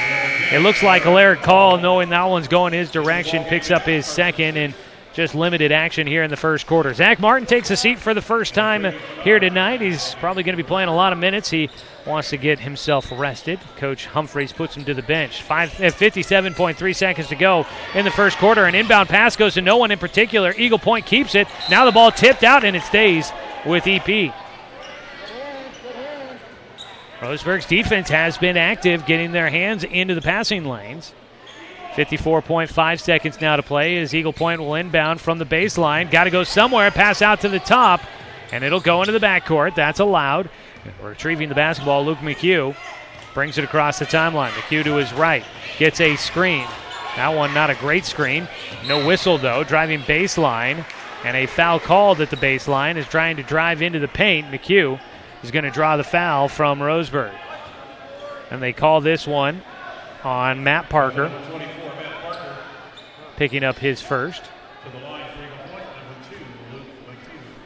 it looks like Alaric Call, knowing that one's going his direction, picks up his second, and just limited action here in the first quarter. Zack Martin takes a seat for the first time here tonight. He's probably going to be playing a lot of minutes. He wants to get himself rested. Coach Humphreys puts him to the bench. 57.3 seconds to go in the first quarter. An inbound pass goes to no one in particular. Eagle Point keeps it. Now the ball tipped out, and it stays with EP. Roseburg's defense has been active, getting their hands into the passing lanes. 54.5 seconds now to play as Eagle Point will inbound from the baseline. Got to go somewhere, pass out to the top, and it'll go into the backcourt. That's allowed. Retrieving the basketball, Luke McHugh brings it across the timeline. McHugh to his right, gets a screen. That one not a great screen. No whistle, though. Driving baseline, and a foul called at the baseline is trying to drive into the paint. McHugh is going to draw the foul from Roseburg. And they call this one on Matt Parker, picking up his first.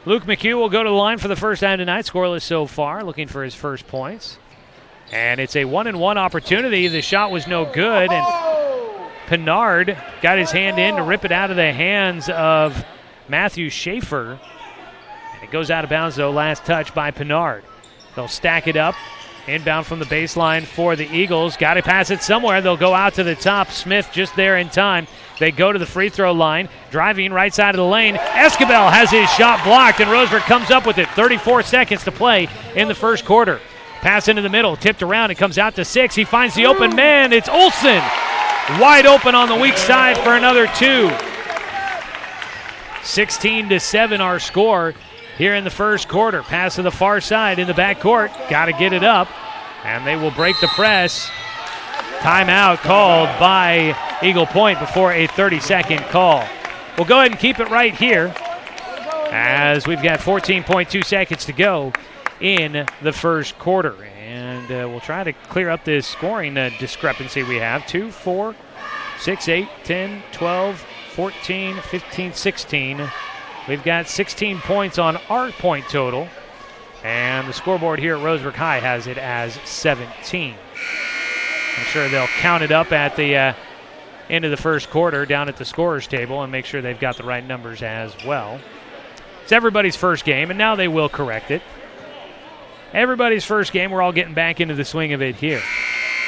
Luke McHugh will go to the line for the first time tonight, scoreless so far, looking for his first points. And it's a 1-and-1 opportunity. The shot was no good, and Pinard got his hand in to rip it out of the hands of Matthew Schaefer. And it goes out of bounds, though, last touch by Pinard. They'll stack it up. Inbound from the baseline for the Eagles. Got to pass it somewhere. They'll go out to the top. Smith just there in time. They go to the free throw line. Driving right side of the lane. Escabel has his shot blocked, and Roseburg comes up with it. 34 seconds to play in the first quarter. Pass into the middle, tipped around, it comes out to 6. He finds the open man. It's Olsen. Wide open on the weak side for another 2. 16-7 our score here in the first quarter. Pass to the far side in the backcourt. Got to get it up, and they will break the press. Timeout called by Eagle Point before a 30-second call. We'll go ahead and keep it right here as we've got 14.2 seconds to go in the first quarter. And we'll try to clear up this scoring discrepancy we have. 2, 4, 6, 8, 10, 12, 14, 15, 16. We've got 16 points on our point total. And the scoreboard here at Roseburg High has it as 17. I'm sure they'll count it up at the end of the first quarter down at the scorer's table and make sure they've got the right numbers as well. It's everybody's first game, and now they will correct it. Everybody's first game. We're all getting back into the swing of it here.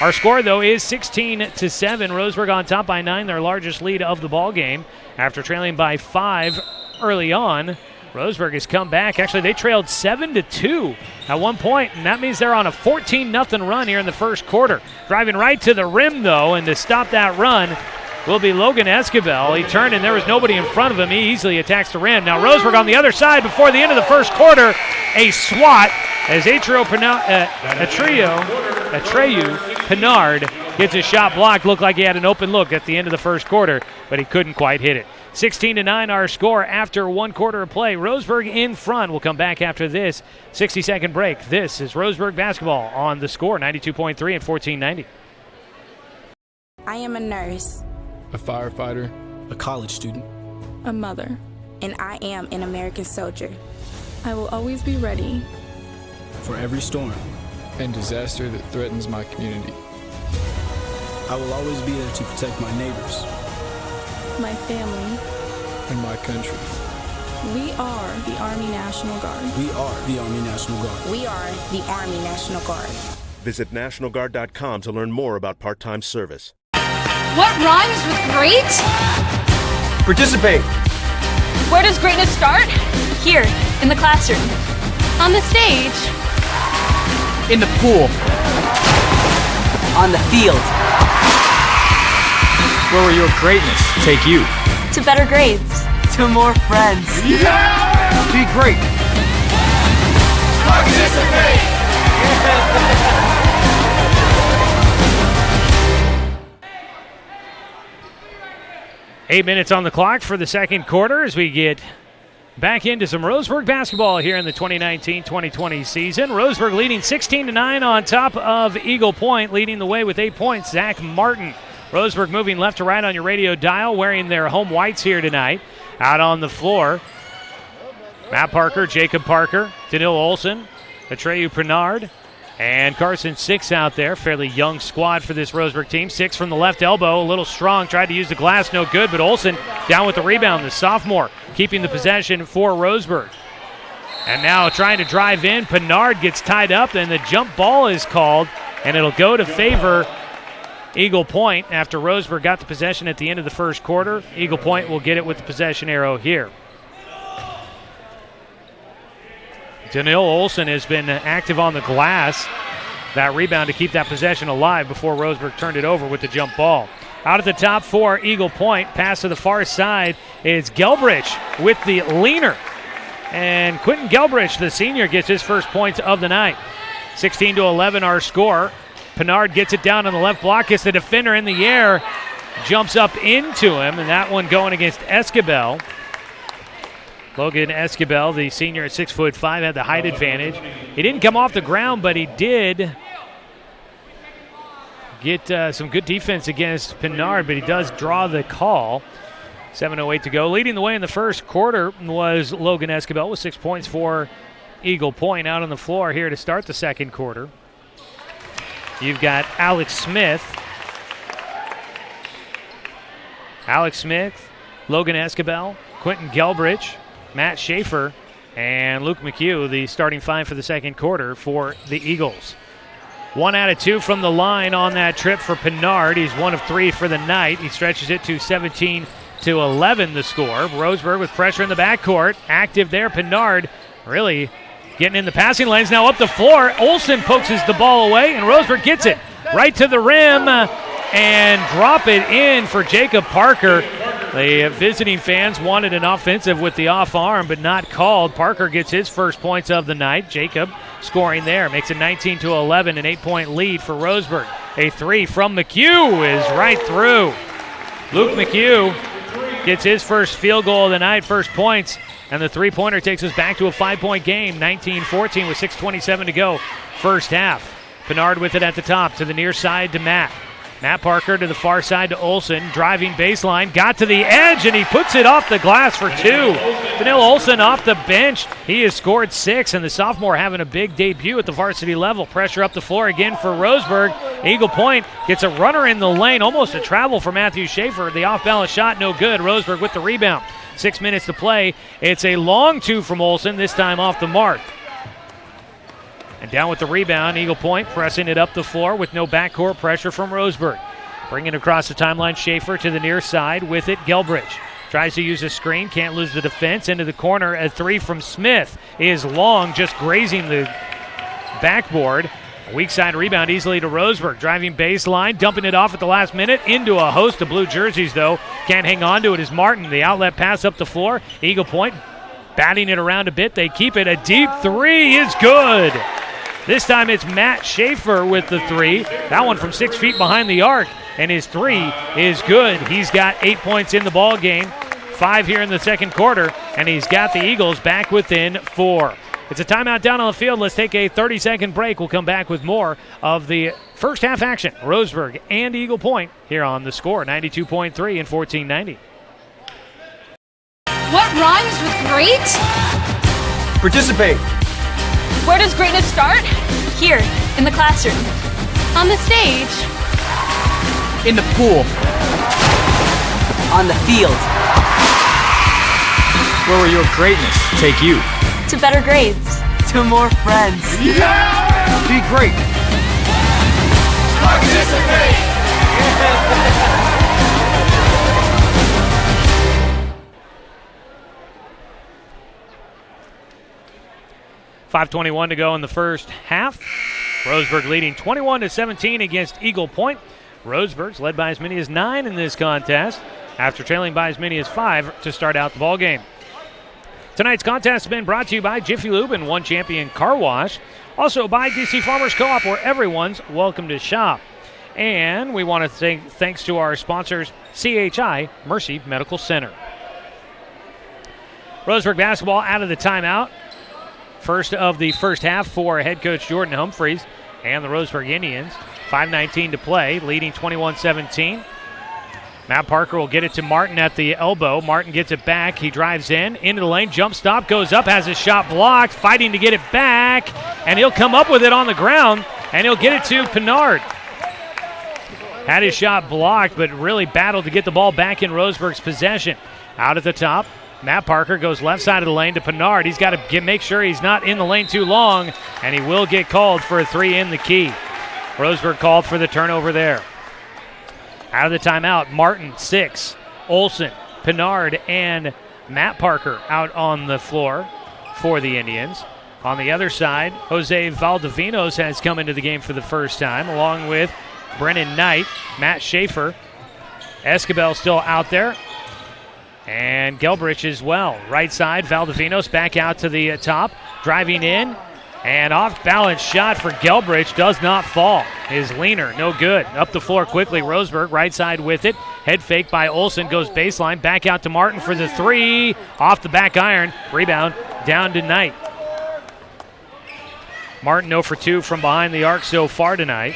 Our score, though, is 16-7. Roseburg on top by 9, their largest lead of the ball game. After trailing by 5 early on, Roseburg has come back. Actually, they trailed 7-2 at one point, and that means they're on a 14-0 run here in the first quarter. Driving right to the rim, though, and to stop that run will be Logan Esquivel. He turned, and there was nobody in front of him. He easily attacks the rim. Now Roseburg on the other side before the end of the first quarter. A swat as Atreyu Pinard gets his shot blocked. Looked like he had an open look at the end of the first quarter, but he couldn't quite hit it. 16-9 our score after one quarter of play. Roseburg in front. We'll come back after this 60-second break. This is Roseburg basketball on the score, 92.3 and 1490. I am a nurse, a firefighter, a college student, a mother, and I am an American soldier. I will always be ready for every storm and disaster that threatens my community. I will always be there to protect my neighbors, my family, and my country. We are the Army National Guard. We are the Army National Guard. We are the Army National Guard. Visit nationalguard.com to learn more about part-time service. What rhymes with great? Participate. Where does greatness start? Here, in the classroom. On the stage. In the pool. On the field. Where will your greatness take you? To better grades. To more friends. Yeah! Be great. Participate! 8 minutes on the clock for the second quarter as we get back into some Roseburg basketball here in the 2019-2020 season. Roseburg leading 16-9 on top of Eagle Point, leading the way with 8 points, Zack Martin. Roseburg moving left to right on your radio dial, wearing their home whites here tonight. Out on the floor, Matt Parker, Jacob Parker, Danil Olsen, Atreyu Pinard, and Carson Six out there. Fairly young squad for this Roseburg team. Six from the left elbow, a little strong, tried to use the glass, no good, but Olsen down with the rebound, the sophomore, keeping the possession for Roseburg. And now trying to drive in, Pinard gets tied up, and the jump ball is called, and it'll go to favor Eagle Point after Roseburg got the possession at the end of the first quarter. Eagle Point will get it with the possession arrow here. Danil Olsen has been active on the glass. That rebound to keep that possession alive before Roseburg turned it over with the jump ball. Out at the top for Eagle Point. Pass to the far side is Delbridge with the leaner. And Quentin Delbridge, the senior, gets his first points of the night. 16-11 our score. Pinard gets it down on the left block, gets the defender in the air, jumps up into him, and that one going against Esquivel. Logan Esquivel, the senior at 6'5", had the height advantage. He didn't come off the ground, but he did get some good defense against Pinard, but he does draw the call. 7:08 to go. Leading the way in the first quarter was Logan Esquivel with 6 points for Eagle Point. Out on the floor here to start the second quarter, you've got Alex Smith, Logan Esquivel, Quentin Delbridge, Matt Schaefer, and Luke McHugh, the starting five for the second quarter for the Eagles. 1 out of 2 from the line on that trip for Pinard. He's 1 of 3 for the night. He stretches it to 17-11 the score. Roseburg with pressure in the backcourt. Active there. Pinard really getting in the passing lanes, now up the floor. Olsen pokes the ball away, and Roseburg gets it right to the rim and drop it in for Jacob Parker. The visiting fans wanted an offensive with the off arm, but not called. Parker gets his first points of the night. Jacob scoring there, makes it 19-11, an 8-point lead for Roseburg. A three from McHugh is right through. Luke McHugh gets his first field goal of the night, first points, and the three-pointer takes us back to a 5-point game, 19-14 with 6:27 to go, first half. Pinard with it at the top, to the near side to Matt. Matt Parker to the far side to Olsen, driving baseline, got to the edge, and he puts it off the glass for two. Vanilla Olsen off the bench. He has scored 6, and the sophomore having a big debut at the varsity level. Pressure up the floor again for Roseburg. Eagle Point gets a runner in the lane, almost a travel for Matthew Schaefer. The off-balance shot, no good. Roseburg with the rebound. 6 minutes to play. It's a long two from Olsen, this time off the mark. And down with the rebound, Eagle Point pressing it up the floor with no backcourt pressure from Roseburg. Bringing it across the timeline, Schaefer to the near side with it, Delbridge. Tries to use a screen, can't lose the defense, into the corner. A three from Smith is long, just grazing the backboard. A weak side rebound easily to Roseburg. Driving baseline, dumping it off at the last minute into a host of blue jerseys, though. Can't hang on to it is Martin. The outlet pass up the floor. Eagle Point batting it around a bit. They keep it. A deep three is good. This time it's Matt Schaefer with the three. That one from 6 feet behind the arc, and his three is good. He's got 8 points in the ball game, 5 here in the second quarter, and he's got the Eagles back within 4. It's a timeout down on the field. Let's take a 30-second break. We'll come back with more of the first half action. Roseburg and Eagle Point here on The Score, 92.3 and 1490. What rhymes with great? Participate. Where does greatness start? Here, in the classroom. On the stage. In the pool. On the field. Where will your greatness take you? To better grades. To more friends. Yeah! Be great. Participate! 5:21 to go in the first half. Roseburg leading 21-17 against Eagle Point. Roseburg's led by as many as 9 in this contest after trailing by as many as 5 to start out the ball game. Tonight's contest has been brought to you by Jiffy Lube and One Champion Car Wash. Also by DC Farmers Co-op, where everyone's welcome to shop. And we want to say thanks to our sponsors, CHI Mercy Medical Center. Roseburg basketball out of the timeout. First of the first half for head coach Jordan Humphreys and the Roseburg Indians. 5:19 to play, leading 21-17. Matt Parker will get it to Martin at the elbow. Martin gets it back. He drives into the lane. Jump stop, goes up, has his shot blocked, fighting to get it back, and he'll come up with it on the ground, and he'll get it to Pinard. Had his shot blocked, but really battled to get the ball back in Roseburg's possession. Out at the top, Matt Parker goes left side of the lane to Pinard. He's got to make sure he's not in the lane too long, and he will get called for a three in the key. Roseburg called for the turnover there. Out of the timeout, Martin 6, Olsen, Pinard, and Matt Parker out on the floor for the Indians. On the other side, Jose Valdivinos has come into the game for the first time, along with Brennan Knight, Matt Schaefer. Escabel still out there. And Delbridge as well. Right side, Valdivinos back out to the top, driving in. And off-balance shot for Delbridge does not fall. His leaner, no good. Up the floor quickly, Roseburg, right side with it. Head fake by Olsen, goes baseline, back out to Martin for the three. Off the back iron, rebound down to Knight. Martin 0 for 2 from behind the arc so far tonight.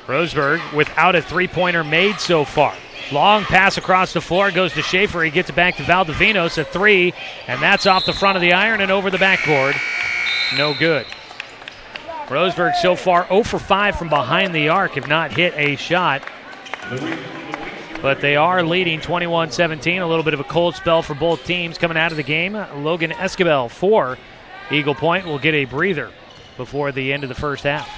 Roseburg without a three-pointer made so far. Long pass across the floor, goes to Schaefer. He gets it back to Valdivinos, a three, and that's off the front of the iron and over the backboard. No good. Roseburg so far 0 for 5 from behind the arc, have not hit a shot. But they are leading 21-17. A little bit of a cold spell for both teams coming out of the game. Logan Escabel for Eagle Point will get a breather before the end of the first half.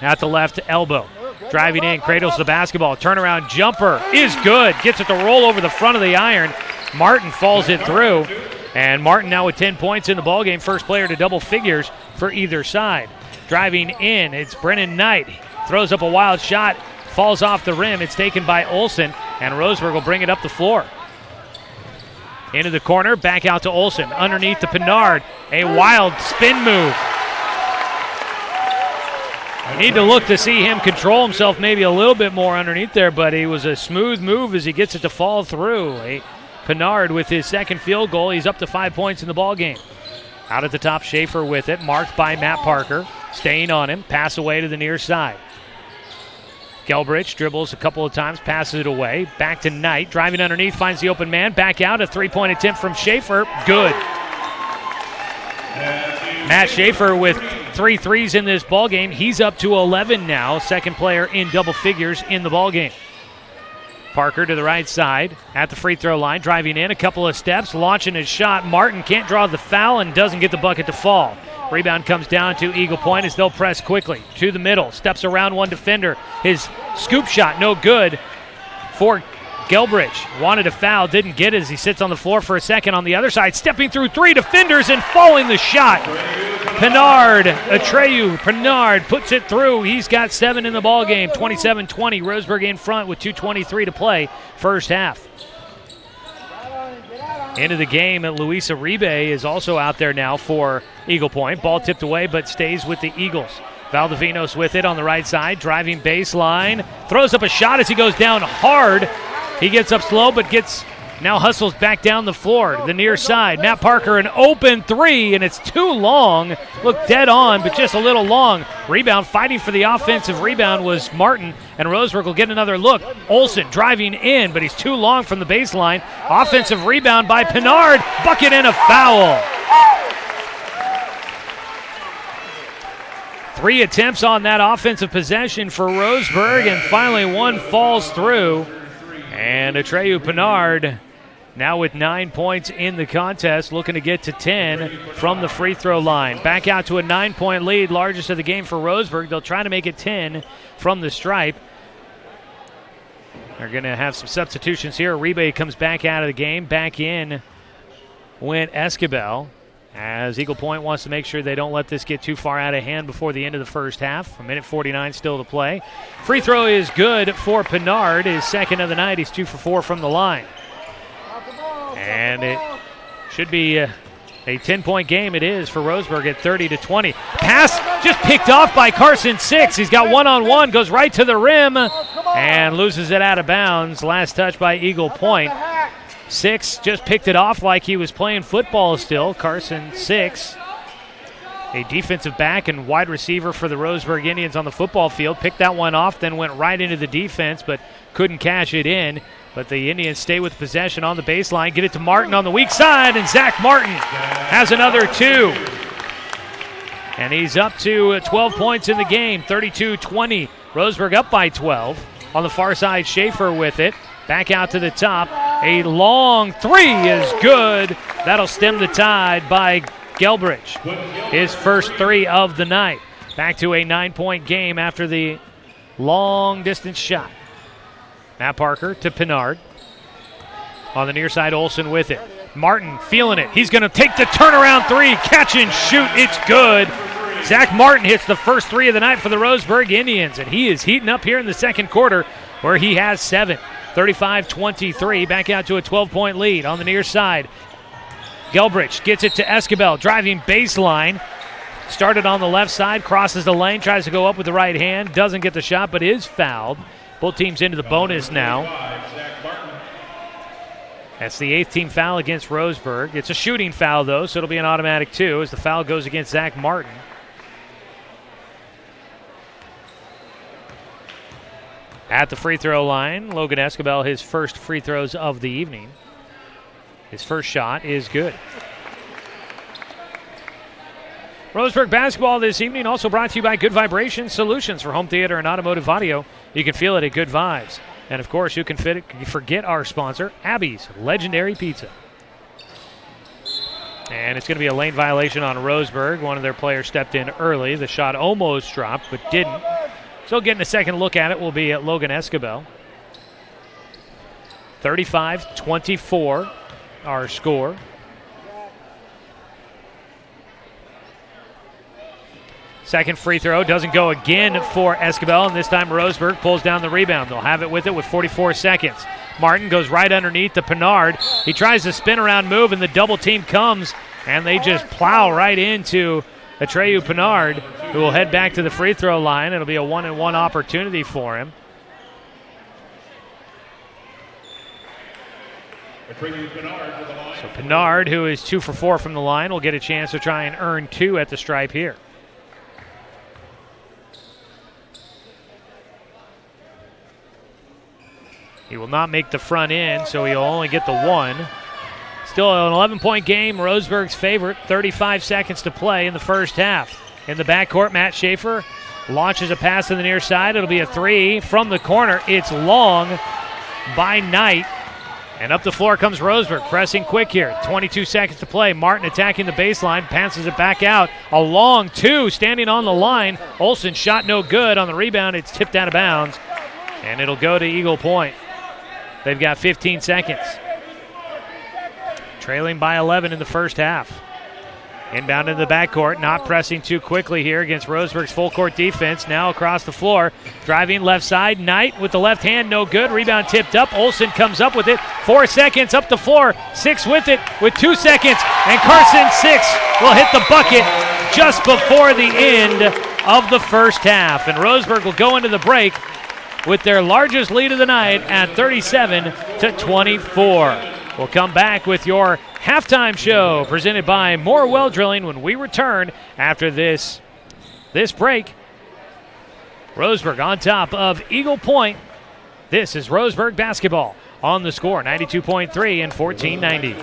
At the left elbow. Driving in, cradles the basketball. Turnaround jumper is good. Gets it to roll over the front of the iron. Martin falls it through. And Martin now with 10 points in the ballgame, first player to double figures for either side. Driving in, it's Brennan Knight. Throws up a wild shot, falls off the rim. It's taken by Olsen, and Roseburg will bring it up the floor. Into the corner, back out to Olsen. Underneath to Pinard, a wild spin move. You need to look to see him control himself maybe a little bit more underneath there, but it was a smooth move as he gets it to fall through. Pinard with his second field goal. He's up to 5 points in the ballgame. Out at the top, Schaefer with it, marked by Matt Parker. Staying on him, pass away to the near side. Delbridge dribbles a couple of times, passes it away. Back to Knight, driving underneath, finds the open man. Back out, a three-point attempt from Schaefer. Good. Matt Schaefer with 3 threes in this ballgame. He's up to 11 now, second player in double figures in the ballgame. Parker to the right side at the free throw line, driving in a couple of steps, launching his shot. Martin can't draw the foul and doesn't get the bucket to fall. Rebound comes down to Eagle Point as they'll press quickly. To the middle, steps around one defender. His scoop shot, no good for Delbridge. Wanted a foul, didn't get it as he sits on the floor for a second. On the other side, stepping through 3 defenders and falling the shot. Pinard puts it through. He's got 7 in the ballgame, 27-20. Roseburg in front with 2:23 to play, first half. Into the game, Luis Uribe is also out there now for Eagle Point. Ball tipped away, but stays with the Eagles. Valdivinos with it on the right side, driving baseline. Throws up a shot as he goes down hard. He gets up slow, but now hustles back down the floor to the near side. Matt Parker, an open 3, and it's too long. Looked dead on, but just a little long. Rebound, fighting for the offensive rebound was Martin, and Roseburg will get another look. Olsen driving in, but he's too long from the baseline. Offensive rebound by Pinard. Bucket and a foul. 3 attempts on that offensive possession for Roseburg, and finally one falls through. And Atreyu Pinard now with 9 points in the contest, looking to get to 10 from the free throw line. Back out to a 9-point lead, largest of the game for Roseburg. They'll try to make it 10 from the stripe. They're going to have some substitutions here. Uribe comes back out of the game. Back in went Escobar, as Eagle Point wants to make sure they don't let this get too far out of hand before the end of the first half. A minute 49 still to play. Free throw is good for Pinard, his second of the night. He's 2 for 4 from the line. And it should be a 10-point game. It is for Roseburg at 30-20. Pass just picked off by Carson Six. He's got one-on-one, goes right to the rim, and loses it out of bounds. Last touch by Eagle Point. Six just picked it off like he was playing football still. Carson Six, a defensive back and wide receiver for the Roseburg Indians on the football field, picked that one off, then went right into the defense, but couldn't cash it in. But the Indians stay with possession on the baseline, get it to Martin on the weak side, and Zack Martin has another 2. And he's up to 12 points in the game, 32-20. Roseburg up by 12. On the far side, Schaefer with it. Back out to the top. A long 3 is good. That'll stem the tide by Delbridge. His first 3 of the night. Back to a 9-point game after the long distance shot. Matt Parker to Pinard. On the near side, Olsen with it. Martin feeling it. He's going to take the turnaround 3. Catch and shoot. It's good. Zack Martin hits the first 3 of the night for the Roseburg Indians, and he is heating up here in the second quarter where he has 7. 35-23, back out to a 12-point lead on the near side. Delbridge gets it to Escobar, driving baseline. Started on the left side, crosses the lane, tries to go up with the right hand, doesn't get the shot, but is fouled. Both teams into the bonus now. That's the 8th team foul against Roseburg. It's a shooting foul, though, so it'll be an automatic 2 as the foul goes against Zack Martin. At the free throw line, Logan Escobar, his first free throws of the evening. His first shot is good. Roseburg basketball this evening also brought to you by Good Vibration Solutions for home theater and automotive audio. You can feel it at Good Vibes. And, of course, you can forget our sponsor, Abby's Legendary Pizza. And it's going to be a lane violation on Roseburg. One of their players stepped in early. The shot almost dropped, but didn't. So getting a second look at it will be at Logan Escobar. 35-24, our score. Second free throw doesn't go again for Escobar, and this time Roseburg pulls down the rebound. They'll have it with 44 seconds. Martin goes right underneath to Pinard. He tries to spin around move, and the double team comes, and they just plow right into Atreyu Pinard, who will head back to the free throw line. It'll be a 1-and-1 opportunity for him. So Pinard, who is 2 for 4 from the line, will get a chance to try and earn 2 at the stripe here. He will not make the front end, so he'll only get the 1. Still an 11-point game, Roseburg's favorite. 35 seconds to play in the first half. In the backcourt, Matt Schaefer launches a pass to the near side. It'll be a 3 from the corner. It's long by Knight. And up the floor comes Roseburg, pressing quick here. 22 seconds to play. Martin attacking the baseline, passes it back out. A long 2 standing on the line. Olsen shot no good on the rebound. It's tipped out of bounds, and it'll go to Eagle Point. They've got 15 seconds. Trailing by 11 in the first half. Inbound into the backcourt, not pressing too quickly here against Roseburg's full court defense. Now across the floor, driving left side. Knight with the left hand, no good. Rebound tipped up. Olsen comes up with it. 4 seconds up the floor. 6 with it with 2 seconds. And Carson 6 will hit the bucket just before the end of the first half. And Roseburg will go into the break with their largest lead of the night at 37-24. We'll come back with your halftime show presented by More Well Drilling when we return after this break. Roseburg on top of Eagle Point. This is Roseburg basketball on the score, 92.3 and 1490.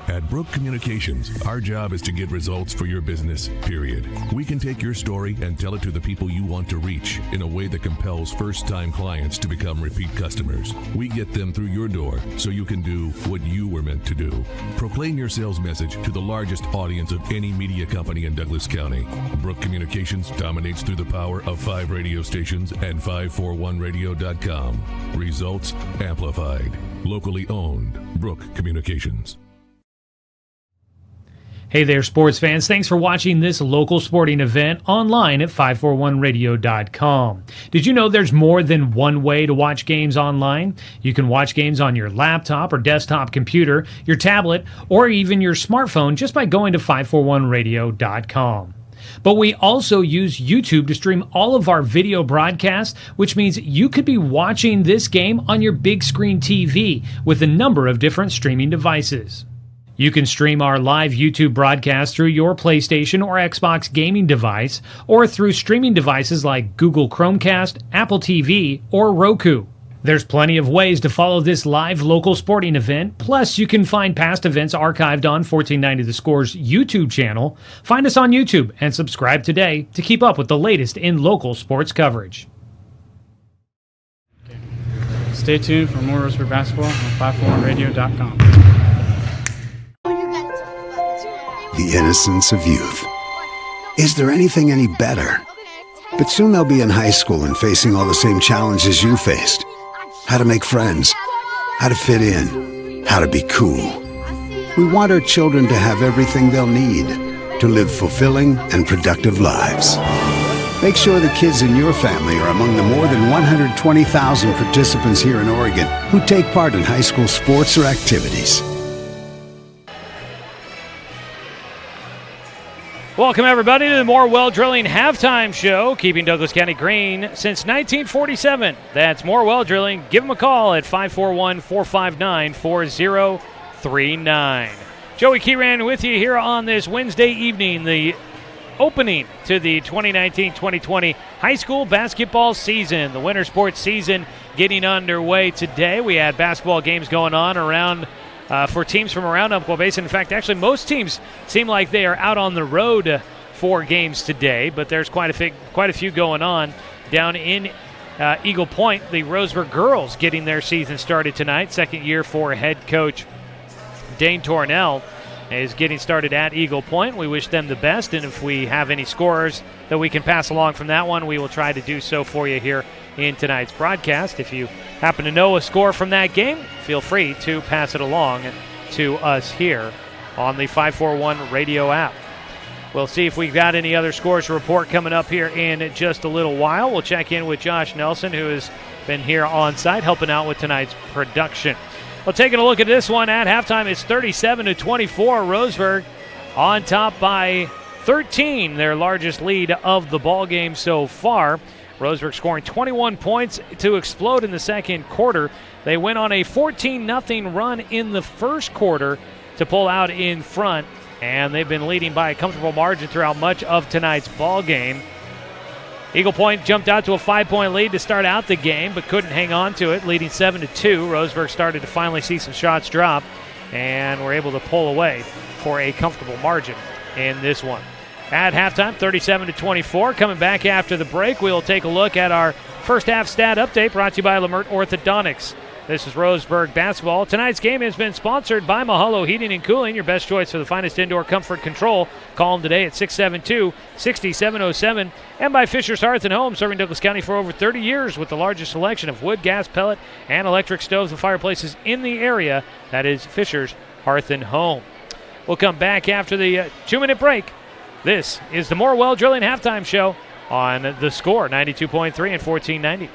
At Brook Communications, our job is to get results for your business, period. We can take your story and tell it to the people you want to reach in a way that compels first-time clients to become repeat customers. We get them through your door so you can do what you were meant to do. Proclaim your sales message to the largest audience of any media company in Douglas County. Brook Communications dominates through the power of 5 radio stations and 541radio.com. Results amplified. Locally owned. Brook Communications. Hey there, sports fans. Thanks for watching this local sporting event online at 541radio.com. Did you know there's more than one way to watch games online? You can watch games on your laptop or desktop computer, your tablet, or even your smartphone just by going to 541radio.com. But we also use YouTube to stream all of our video broadcasts, which means you could be watching this game on your big screen TV with a number of different streaming devices. You can stream our live YouTube broadcast through your PlayStation or Xbox gaming device or through streaming devices like Google Chromecast, Apple TV, or Roku. There's plenty of ways to follow this live local sporting event. Plus, you can find past events archived on 1490 The Score's YouTube channel. Find us on YouTube and subscribe today to keep up with the latest in local sports coverage. Stay tuned for more Roseburg basketball on 541radio.com. The innocence of youth. Is there anything any better? But soon they'll be in high school and facing all the same challenges you faced. How to make friends, how to fit in, how to be cool. We want our children to have everything they'll need to live fulfilling and productive lives. Make sure the kids in your family are among the more than 120,000 participants here in Oregon who take part in high school sports or activities. Welcome, everybody, to the More Well Drilling halftime show, keeping Douglas County green since 1947. That's More Well Drilling. Give them a call at 541-459-4039. Joey Keyran with you here on this Wednesday evening, the opening to the 2019-2020 high school basketball season. The winter sports season getting underway today. We had basketball games going on around for teams from around Umpqua Basin. In fact, actually, most teams seem like they are out on the road for games today, but there's quite a few going on down in Eagle Point. The Roseburg girls getting their season started tonight. Second year for head coach Dane Tornell is getting started at Eagle Point. We wish them the best, and if we have any scores that we can pass along from that one, we will try to do so for you here in tonight's broadcast. If you happen to know a score from that game, feel free to pass it along to us here on the 541 radio app. We'll see if we've got any other scores to report coming up here in just a little while. We'll check in with Josh Nelson, who has been here on site helping out with tonight's production. Well, taking a look at this one at halftime, it's 37-24. Roseburg on top by 13, their largest lead of the ball game so far. Roseburg scoring 21 points to explode in the second quarter. They went on a 14-0 run in the first quarter to pull out in front, and they've been leading by a comfortable margin throughout much of tonight's ball game. Eagle Point jumped out to a 5-point lead to start out the game, but couldn't hang on to it, leading 7-2. Roseburg started to finally see some shots drop, and were able to pull away for a comfortable margin in this one. At halftime, 37-24. Coming back after the break, we'll take a look at our first half stat update brought to you by Lamert Orthodontics. This is Roseburg basketball. Tonight's game has been sponsored by Mahalo Heating and Cooling, your best choice for the finest indoor comfort control. Call them today at 672-6707. And by Fisher's Hearth and Home, serving Douglas County for over 30 years with the largest selection of wood, gas, pellet, and electric stoves and fireplaces in the area. That is Fisher's Hearth and Home. We'll come back after the 2-minute break. This is the Morwell Drilling Halftime Show on The Score, 92.3 and 1490.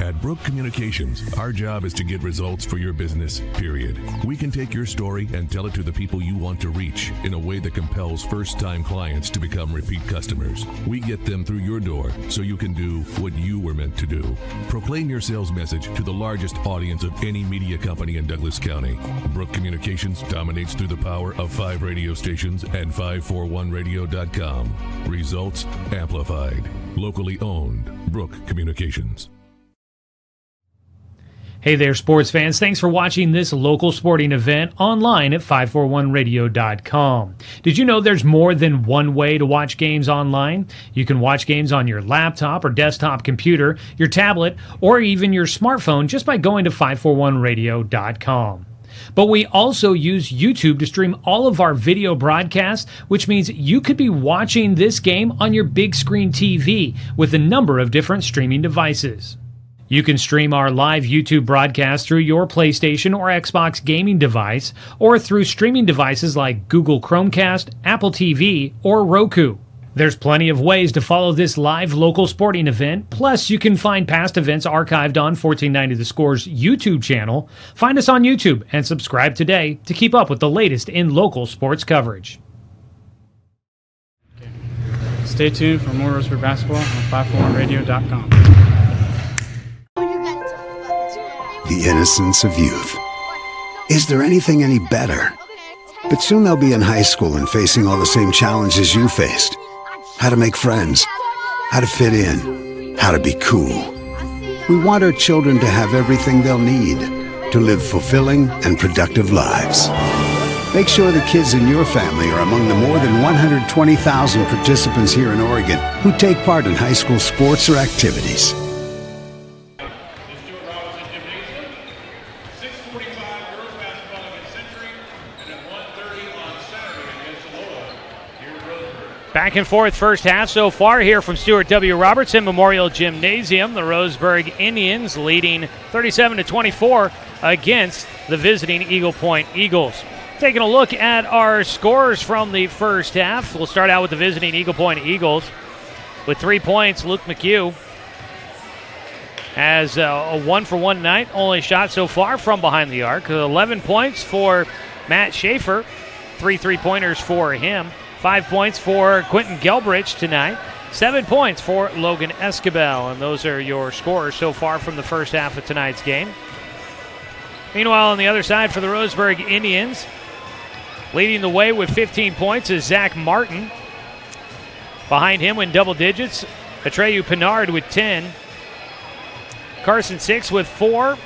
At Brook Communications, our job is to get results for your business, period. We can take your story and tell it to the people you want to reach in a way that compels first-time clients to become repeat customers. We get them through your door so you can do what you were meant to do. Proclaim your sales message to the largest audience of any media company in Douglas County. Brook Communications dominates through the power of 5 radio stations and 541radio.com. Results amplified. Locally owned. Brook Communications. Hey there, sports fans. Thanks for watching this local sporting event online at 541radio.com. Did you know there's more than one way to watch games online? You can watch games on your laptop or desktop computer, your tablet, or even your smartphone just by going to 541radio.com. But we also use YouTube to stream all of our video broadcasts, which means you could be watching this game on your big screen TV with a number of different streaming devices. You can stream our live YouTube broadcast through your PlayStation or Xbox gaming device, or through streaming devices like Google Chromecast, Apple TV, or Roku. There's plenty of ways to follow this live local sporting event, plus you can find past events archived on 1490 The Score's YouTube channel. Find us on YouTube and subscribe today to keep up with the latest in local sports coverage. Stay tuned for more Roseburg basketball on 541radio.com. The innocence of youth. Is there anything any better? But soon they'll be in high school and facing all the same challenges you faced. How to make friends, how to fit in, how to be cool. We want our children to have everything they'll need to live fulfilling and productive lives. Make sure the kids in your family are among the more than 120,000 participants here in Oregon who take part in high school sports or activities. Back and forth first half so far here from Stuart W. Robertson Memorial Gymnasium. The Roseburg Indians leading 37-24 against the visiting Eagle Point Eagles. Taking a look at our scores from the first half. We'll start out with the visiting Eagle Point Eagles. With 3 points, Luke McHugh has a 1-for-1 night. Only shot so far from behind the arc. 11 points for Matt Schaefer. 3 3-pointers for him. 5 points for Quentin Delbridge tonight. 7 points for Logan Escabel. And those are your scores so far from the first half of tonight's game. Meanwhile, on the other side for the Roseburg Indians, leading the way with 15 points is Zack Martin. Behind him in double digits, Atreyu Pinard with 10. Carson Six with 4.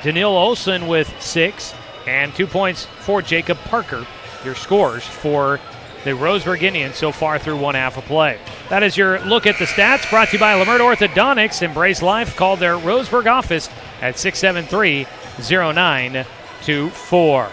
Daniil Olson with 6. And 2 points for Jacob Parker. Your scores for the Roseburg Indians so far through one half of play. That is your look at the stats, brought to you by Lamert Orthodontics. Embrace Life. Call their Roseburg office at 673-0924.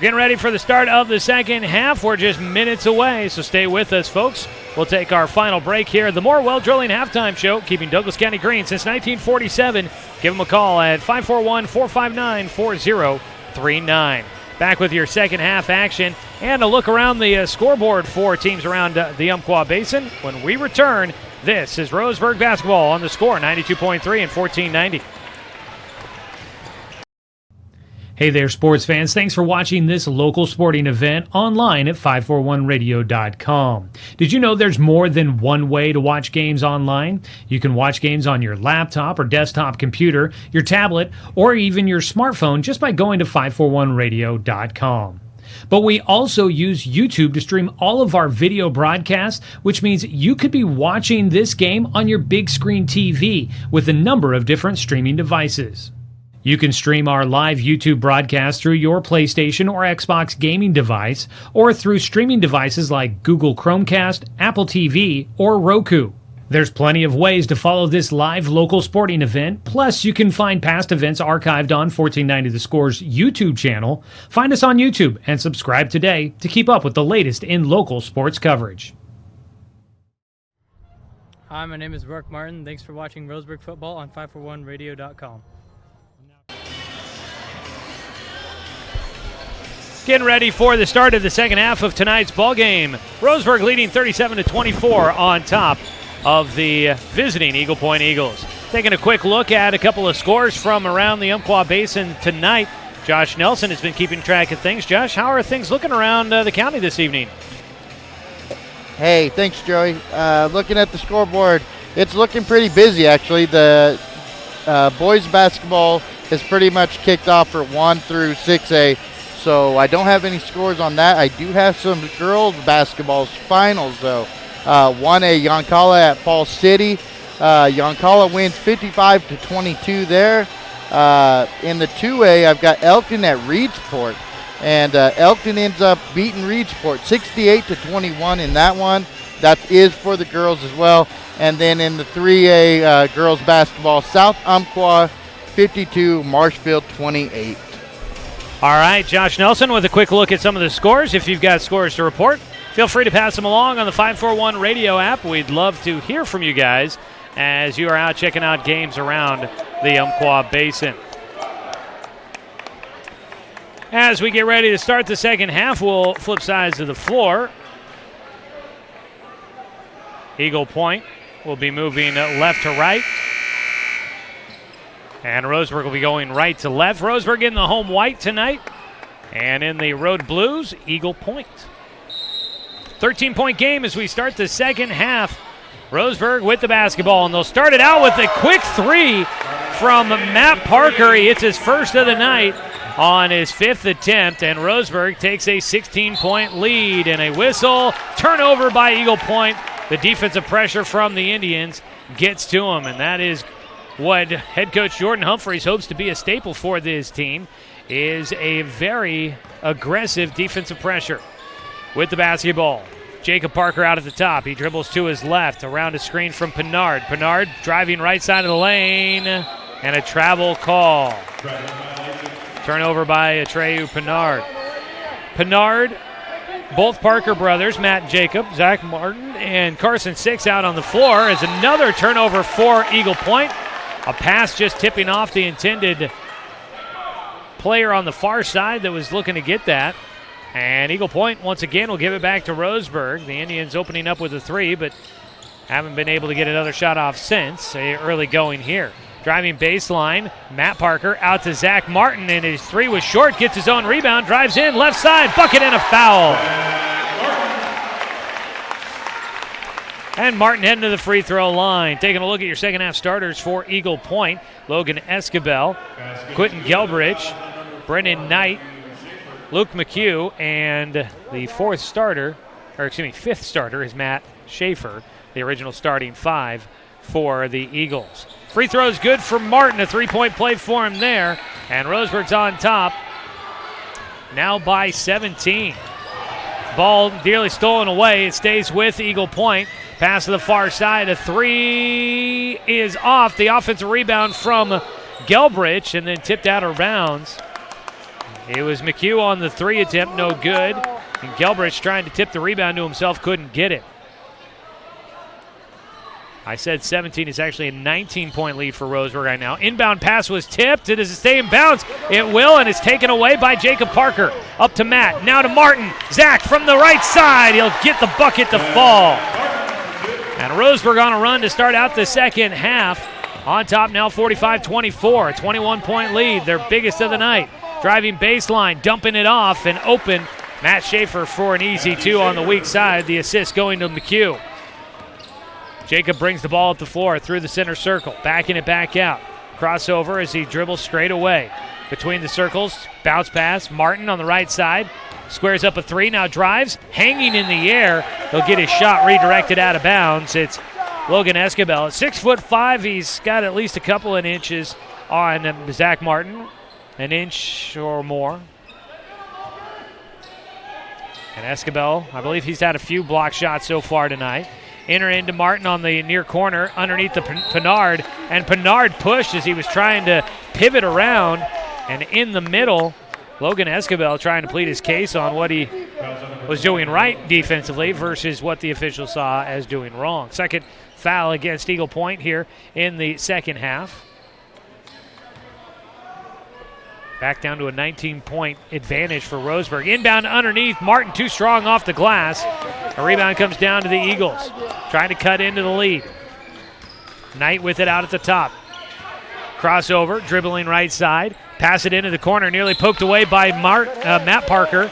Getting ready for the start of the second half. We're just minutes away, so stay with us, folks. We'll take our final break here. The Morwell Drilling Halftime Show, keeping Douglas County green since 1947. Give them a call at 541-459-4039. Back with your second half action and a look around the scoreboard for teams around the Umpqua Basin. When we return, this is Roseburg basketball on the score, 92.3 and 1490. Hey there, sports fans. Thanks for watching this local sporting event online at 541radio.com. Did you know there's more than one way to watch games online? You can watch games on your laptop or desktop computer, your tablet, or even your smartphone just by going to 541radio.com. But we also use YouTube to stream all of our video broadcasts, which means you could be watching this game on your big screen TV with a number of different streaming devices. You can stream our live YouTube broadcast through your PlayStation or Xbox gaming device, or through streaming devices like Google Chromecast, Apple TV, or Roku. There's plenty of ways to follow this live local sporting event, plus you can find past events archived on 1490 The Score's YouTube channel. Find us on YouTube and subscribe today to keep up with the latest in local sports coverage. Hi, my name is Zack Martin. Thanks for watching Roseburg football on 541radio.com. Getting ready for the start of the second half of tonight's ball game. Roseburg leading 37-24 on top of the visiting Eagle Point Eagles. Taking a quick look at a couple of scores from around the Umpqua Basin tonight. Josh Nelson has been keeping track of things. Josh, how are things looking around the county this evening? Hey, thanks, Joey. Looking at the scoreboard, it's looking pretty busy, actually. The boys basketball is pretty much kicked off for 1 through 6A. So I don't have any scores on that. I do have some girls basketball finals, though. 1A Yoncalla at Falls City. Yoncalla wins 55-22 there. In the 2A, I've got Elkton at Reedsport. And Elkton ends up beating Reedsport 68-21 in that one. That is for the girls as well. And then in the 3A girls basketball, South Umpqua 52, Marshfield 28. All right, Josh Nelson with a quick look at some of the scores. If you've got scores to report, feel free to pass them along on the 541 radio app. We'd love to hear from you guys as you are out checking out games around the Umpqua Basin. As we get ready to start the second half, we'll flip sides of the floor. Eagle Point will be moving left to right. And Roseburg will be going right to left. Roseburg in the home white tonight. And in the road blues, Eagle Point. 13-point game as we start the second half. Roseburg with the basketball. And they'll start it out with a quick three from Matt Parker. He hits his first of the night on his 5th attempt. And Roseburg takes a 16-point lead. And a whistle. Turnover by Eagle Point. The defensive pressure from the Indians gets to him. And that is what head coach Jordan Humphreys hopes to be a staple for this team, is a very aggressive defensive pressure. With the basketball, Jacob Parker out at the top. He dribbles to his left, around a screen from Pinard. Pinard driving right side of the lane, and a travel call. Turnover by Atreyu Pinard. Pinard, both Parker brothers, Matt and Jacob, Zack Martin, and Carson Six out on the floor as another turnover for Eagle Point. A pass just tipping off the intended player on the far side that was looking to get that. And Eagle Point, once again, will give it back to Roseburg. The Indians opening up with a three, but haven't been able to get another shot off since. Early going here. Driving baseline, Matt Parker out to Zack Martin, and his three was short, gets his own rebound, drives in, left side, bucket and a foul. And Martin heading to the free throw line. Taking a look at your second half starters for Eagle Point. Logan Escabel, Quentin Delbridge, Brennan Knight, Luke McHugh, and the fifth starter is Matt Schaefer, the original starting five for the Eagles. Free throw's good for Martin, a three-point play for him there. And Roseburg's on top, now by 17. Ball nearly stolen away. It stays with Eagle Point. Pass to the far side. A three is off. The offensive rebound from Delbridge and then tipped out of bounds. It was McHugh on the three attempt, no good. And Delbridge trying to tip the rebound to himself, couldn't get it. I said 17. It's actually a 19-point lead for Roseburg right now. Inbound pass was tipped. Does it stay in bounds? It will, and it's taken away by Jacob Parker. Up to Matt. Now to Martin. Zack from the right side. He'll get the bucket to fall. And Roseburg on a run to start out the second half. On top now 45-24. A 21-point lead. Their biggest of the night. Driving baseline. Dumping it off and open. Matt Schaefer for an easy two on the weak side. The assist going to McHugh. Jacob brings the ball up the floor through the center circle, backing it back out. Crossover as he dribbles straight away. Between the circles, bounce pass. Martin on the right side, squares up a three, now drives, hanging in the air. He'll get his shot redirected out of bounds. It's Logan Escabel. At 6'5", he's got at least a couple of inches on Zack Martin, an inch or more. And Escabel, I believe he's had a few block shots so far tonight. Enter into Martin on the near corner underneath the Pinard, and Pinard pushed as he was trying to pivot around, and in the middle, Logan Escabel trying to plead his case on what he was doing right defensively versus what the officials saw as doing wrong. Second foul against Eagle Point here in the second half. Back down to a 19-point advantage for Roseburg. Inbound underneath, Martin too strong off the glass. A rebound comes down to the Eagles, trying to cut into the lead. Knight with it out at the top. Crossover, dribbling right side. Pass it into the corner, nearly poked away by Matt Parker.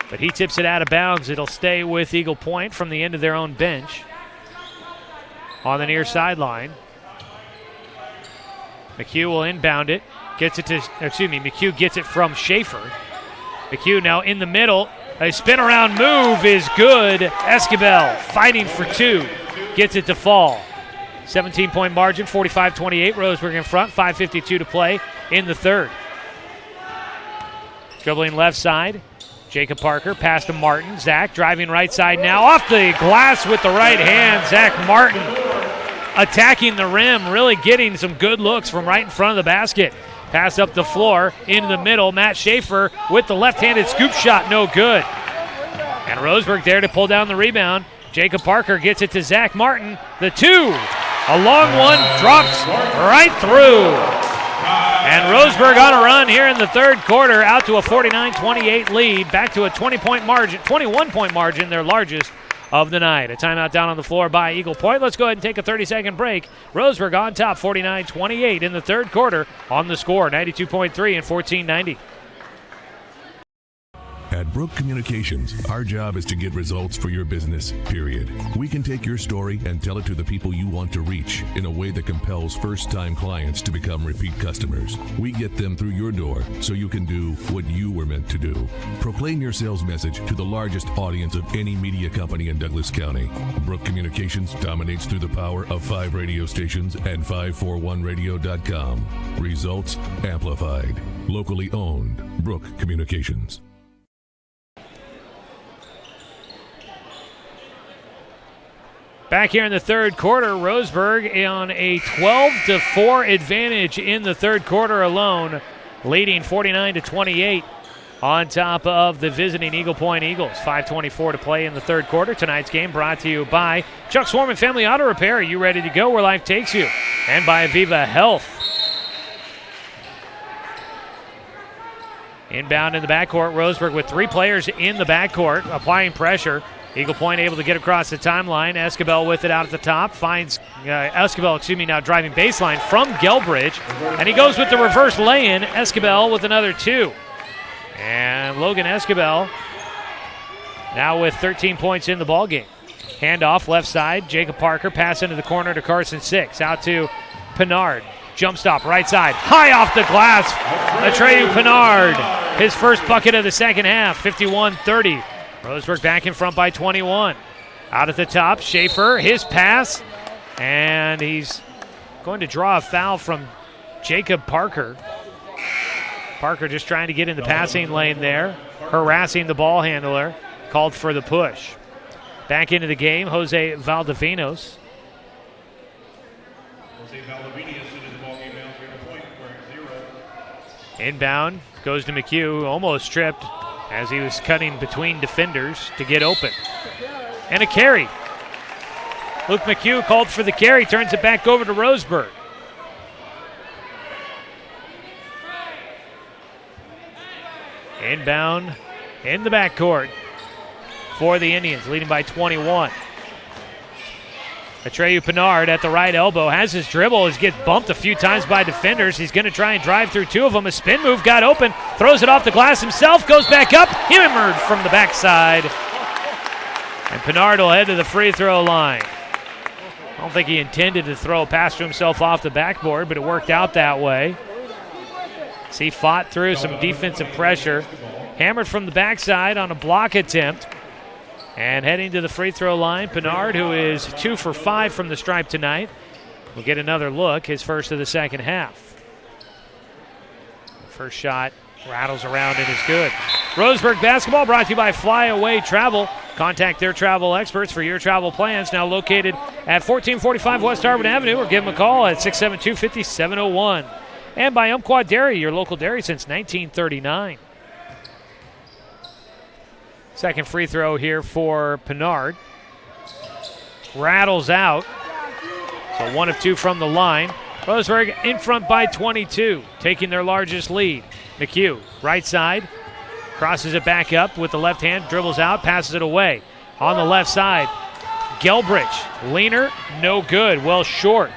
But he tips it out of bounds. It'll stay with Eagle Point from the end of their own bench. On the near sideline. McHugh will inbound it. McHugh gets it from Schaefer. McHugh now in the middle. A spin around move is good. Escabel fighting for two. Gets it to fall. 17-point margin, 45-28. Roseburg in front, 5:52 to play in the third. Dribbling left side. Jacob Parker, pass to Martin. Zack driving right side now. Off the glass with the right hand. Zack Martin attacking the rim, really getting some good looks from right in front of the basket. Pass up the floor, into the middle. Matt Schaefer with the left-handed scoop shot, no good. And Roseburg there to pull down the rebound. Jacob Parker gets it to Zack Martin. The two, a long one, drops right through. And Roseburg on a run here in the third quarter, out to a 49-28 lead, back to a 21-point margin, their largest of the night. A timeout down on the floor by Eagle Point. Let's go ahead and take a 30-second break. Roseburg on top, 49-28 in the third quarter on the score, 92.3 and 1490. At Brook Communications, our job is to get results for your business, period. We can take your story and tell it to the people you want to reach in a way that compels first-time clients to become repeat customers. We get them through your door so you can do what you were meant to do. Proclaim your sales message to the largest audience of any media company in Douglas County. Brook Communications dominates through the power of 5 radio stations and 541radio.com. Results amplified. Locally owned. Brook Communications. Back here in the third quarter, Roseburg on a 12-4 advantage in the third quarter alone, leading 49-28 on top of the visiting Eagle Point Eagles. 5:24 to play in the third quarter. Tonight's game brought to you by Chuck Swarman Family Auto Repair. Are you ready to go where life takes you? And by Aviva Health. Inbound in the backcourt, Roseburg with 3 players in the backcourt, applying pressure. Eagle Point able to get across the timeline. Escabel with it out at the top. Finds Escabel, now driving baseline from Delbridge. And he goes with the reverse lay-in. Escabel with another 2. And Logan Escabel now with 13 points in the ballgame. Handoff left side. Jacob Parker pass into the corner to Carson Six. Out to Pinard. Jump stop right side. High off the glass. Atreyu Pinard. His first bucket of the second half. 51-30. Roseburg back in front by 21. Out at the top, Schaefer, his pass, and he's going to draw a foul from Jacob Parker. Parker just trying to get in the passing lane there, harassing the ball handler, called for the push. Back into the game, Jose Valdivinos. Inbound, goes to McHugh, almost tripped as he was cutting between defenders to get open. And a carry. Luke McHugh called for the carry, turns it back over to Roseburg. Inbound in the backcourt for the Indians, leading by 21. Atreyu Pinard at the right elbow has his dribble. He gets bumped a few times by defenders. He's going to try and drive through two of them. A spin move got open, throws it off the glass himself, goes back up, hammered from the backside. And Pinard will head to the free throw line. I don't think he intended to throw a pass to himself off the backboard, but it worked out that way. So he fought through some defensive pressure, hammered from the backside on a block attempt. And heading to the free throw line, Pinard, who is 2 for 5 from the stripe tonight, will get another look, his first of the second half. First shot rattles around and is good. Roseburg basketball brought to you by Flyaway Travel. Contact their travel experts for your travel plans. Now located at 1445 West Harbin Avenue, or give them a call at 672-5701. And by Umpqua Dairy, your local dairy since 1939. Second free throw here for Pinard. Rattles out. So 1 of 2 from the line. Roseburg in front by 22, taking their largest lead. McHugh, right side, crosses it back up with the left hand, dribbles out, passes it away. On the left side, Delbridge, leaner, no good, well short.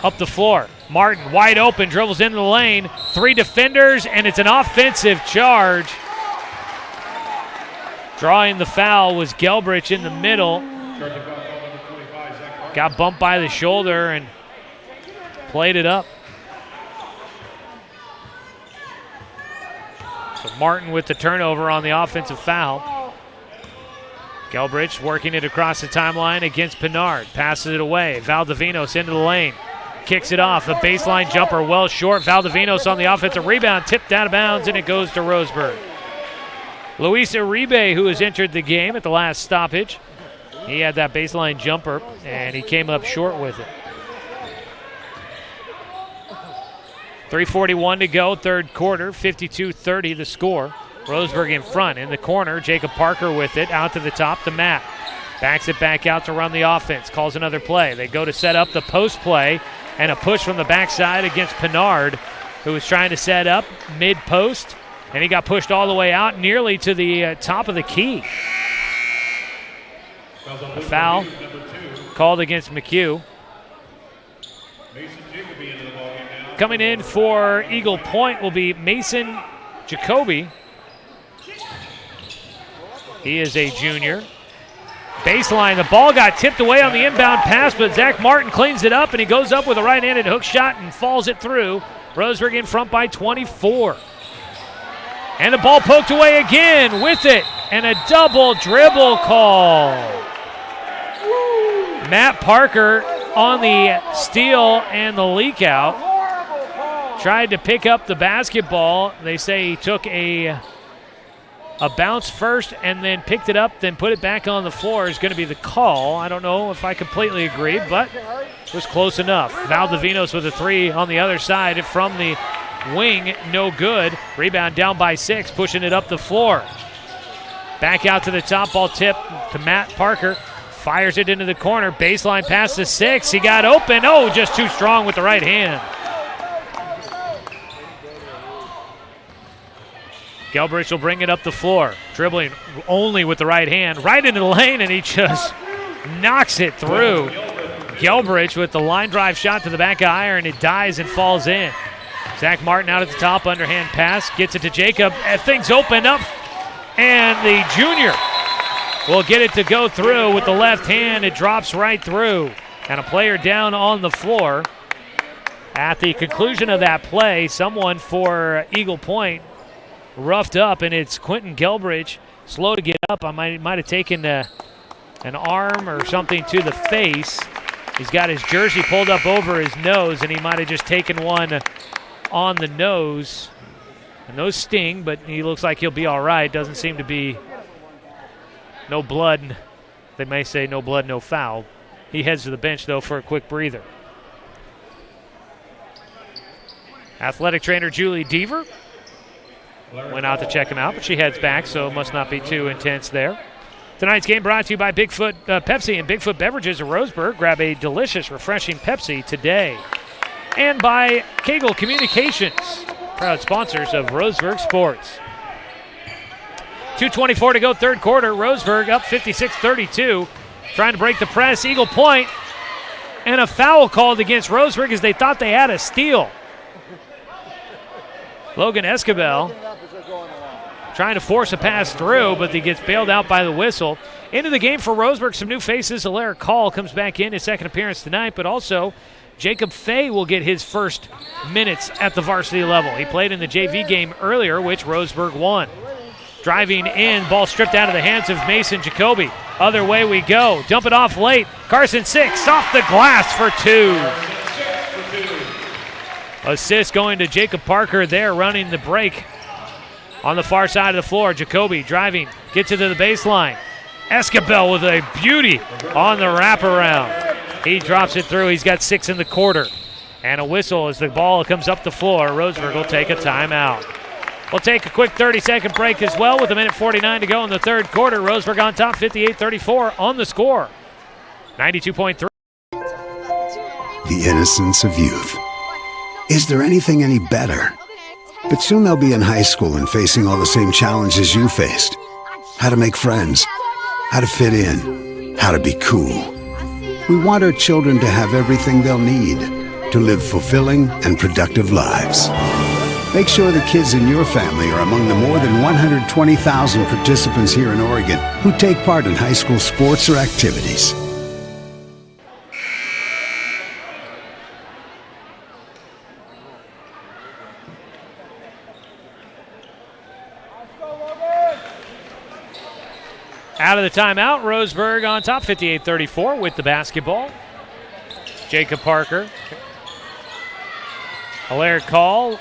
Up the floor, Martin, wide open, dribbles into the lane. 3 defenders, and it's an offensive charge. Drawing the foul was Delbridge in the middle. Got bumped by the shoulder and played it up. So Martin with the turnover on the offensive foul. Delbridge working it across the timeline against Pinard. Passes it away. Valdivinos into the lane. Kicks it off. A baseline jumper well short. Valdivinos on the offensive rebound. Tipped out of bounds, and it goes to Roseburg. Luis Uribe, who has entered the game at the last stoppage. He had that baseline jumper, and he came up short with it. 3:41 to go, third quarter, 52-30 the score. Roseburg in front. In the corner, Jacob Parker with it, out to the top to Matt. Backs it back out to run the offense, calls another play. They go to set up the post play, and a push from the backside against Pinard, who was trying to set up mid-post. And he got pushed all the way out nearly to the top of the key. A foul called against McHugh. Coming in for Eagle Point will be Mason Jacoby. He is a junior. Baseline, the ball got tipped away on the inbound pass, but Zack Martin cleans it up, and he goes up with a right-handed hook shot and falls it through. Roseburg in front by 24. And the ball poked away again with it, and a double dribble call. Matt Parker on the steal and the leak out. Tried to pick up the basketball. They say he took a bounce first and then picked it up, then put it back on the floor is going to be the call. I don't know if I completely agree, but it was close enough. Valdivinos with a 3 on the other side from the wing, no good. Rebound down by 6, pushing it up the floor. Back out to the top, ball tip to Matt Parker. Fires it into the corner, baseline pass to 6. He got open, just too strong with the right hand. Delbridge will bring it up the floor, dribbling only with the right hand, right into the lane, and he just knocks it through. Delbridge with the line drive shot to the back of iron. It dies and falls in. Zack Martin out at the top, underhand pass, gets it to Jacob. Things open up, and the junior will get it to go through with the left hand. It drops right through, and a player down on the floor. At the conclusion of that play, someone for Eagle Point roughed up, and it's Quentin Delbridge, slow to get up. I might have taken an arm or something to the face. He's got his jersey pulled up over his nose, and he might have just taken one on the nose. And those sting, but he looks like he'll be all right. Doesn't seem to be no blood. They may say no blood, no foul. He heads to the bench, though, for a quick breather. Athletic trainer Julie Deaver went out to check him out, but she heads back, so it must not be too intense there. Tonight's game brought to you by Bigfoot Pepsi and Bigfoot Beverages of Roseburg. Grab a delicious, refreshing Pepsi today. And by Kegel Communications, proud sponsors of Roseburg Sports. 2:24 to go, third quarter. Roseburg up 56-32. Trying to break the press. Eagle Point. And a foul called against Roseburg as they thought they had a steal. Logan Escabel trying to force a pass through, but he gets bailed out by the whistle. Into the game for Roseburg, some new faces. Alaire Call comes back in, his second appearance tonight, but also Jacob Fay will get his first minutes at the varsity level. He played in the JV game earlier, which Roseburg won. Driving in, ball stripped out of the hands of Mason Jacoby. Other way we go. Dump it off late. Carson Six off the glass for two. Assist going to Jacob Parker there, running the break on the far side of the floor. Jacoby driving, gets it to the baseline. Escabel with a beauty on the wraparound. He drops it through. He's got 6 in the quarter. And a whistle as the ball comes up the floor. Roseburg will take a timeout. We'll take a quick 30-second break as well with 1:49 to go in the third quarter. Roseburg on top, 58-34 on the score. 92.3. The innocence of youth. Is there anything any better? But soon they'll be in high school and facing all the same challenges you faced. How to make friends, how to fit in, how to be cool. We want our children to have everything they'll need to live fulfilling and productive lives. Make sure the kids in your family are among the more than 120,000 participants here in Oregon who take part in high school sports or activities. Out of the timeout, Roseburg on top, 58-34 with the basketball. Jacob Parker. Alaire Call.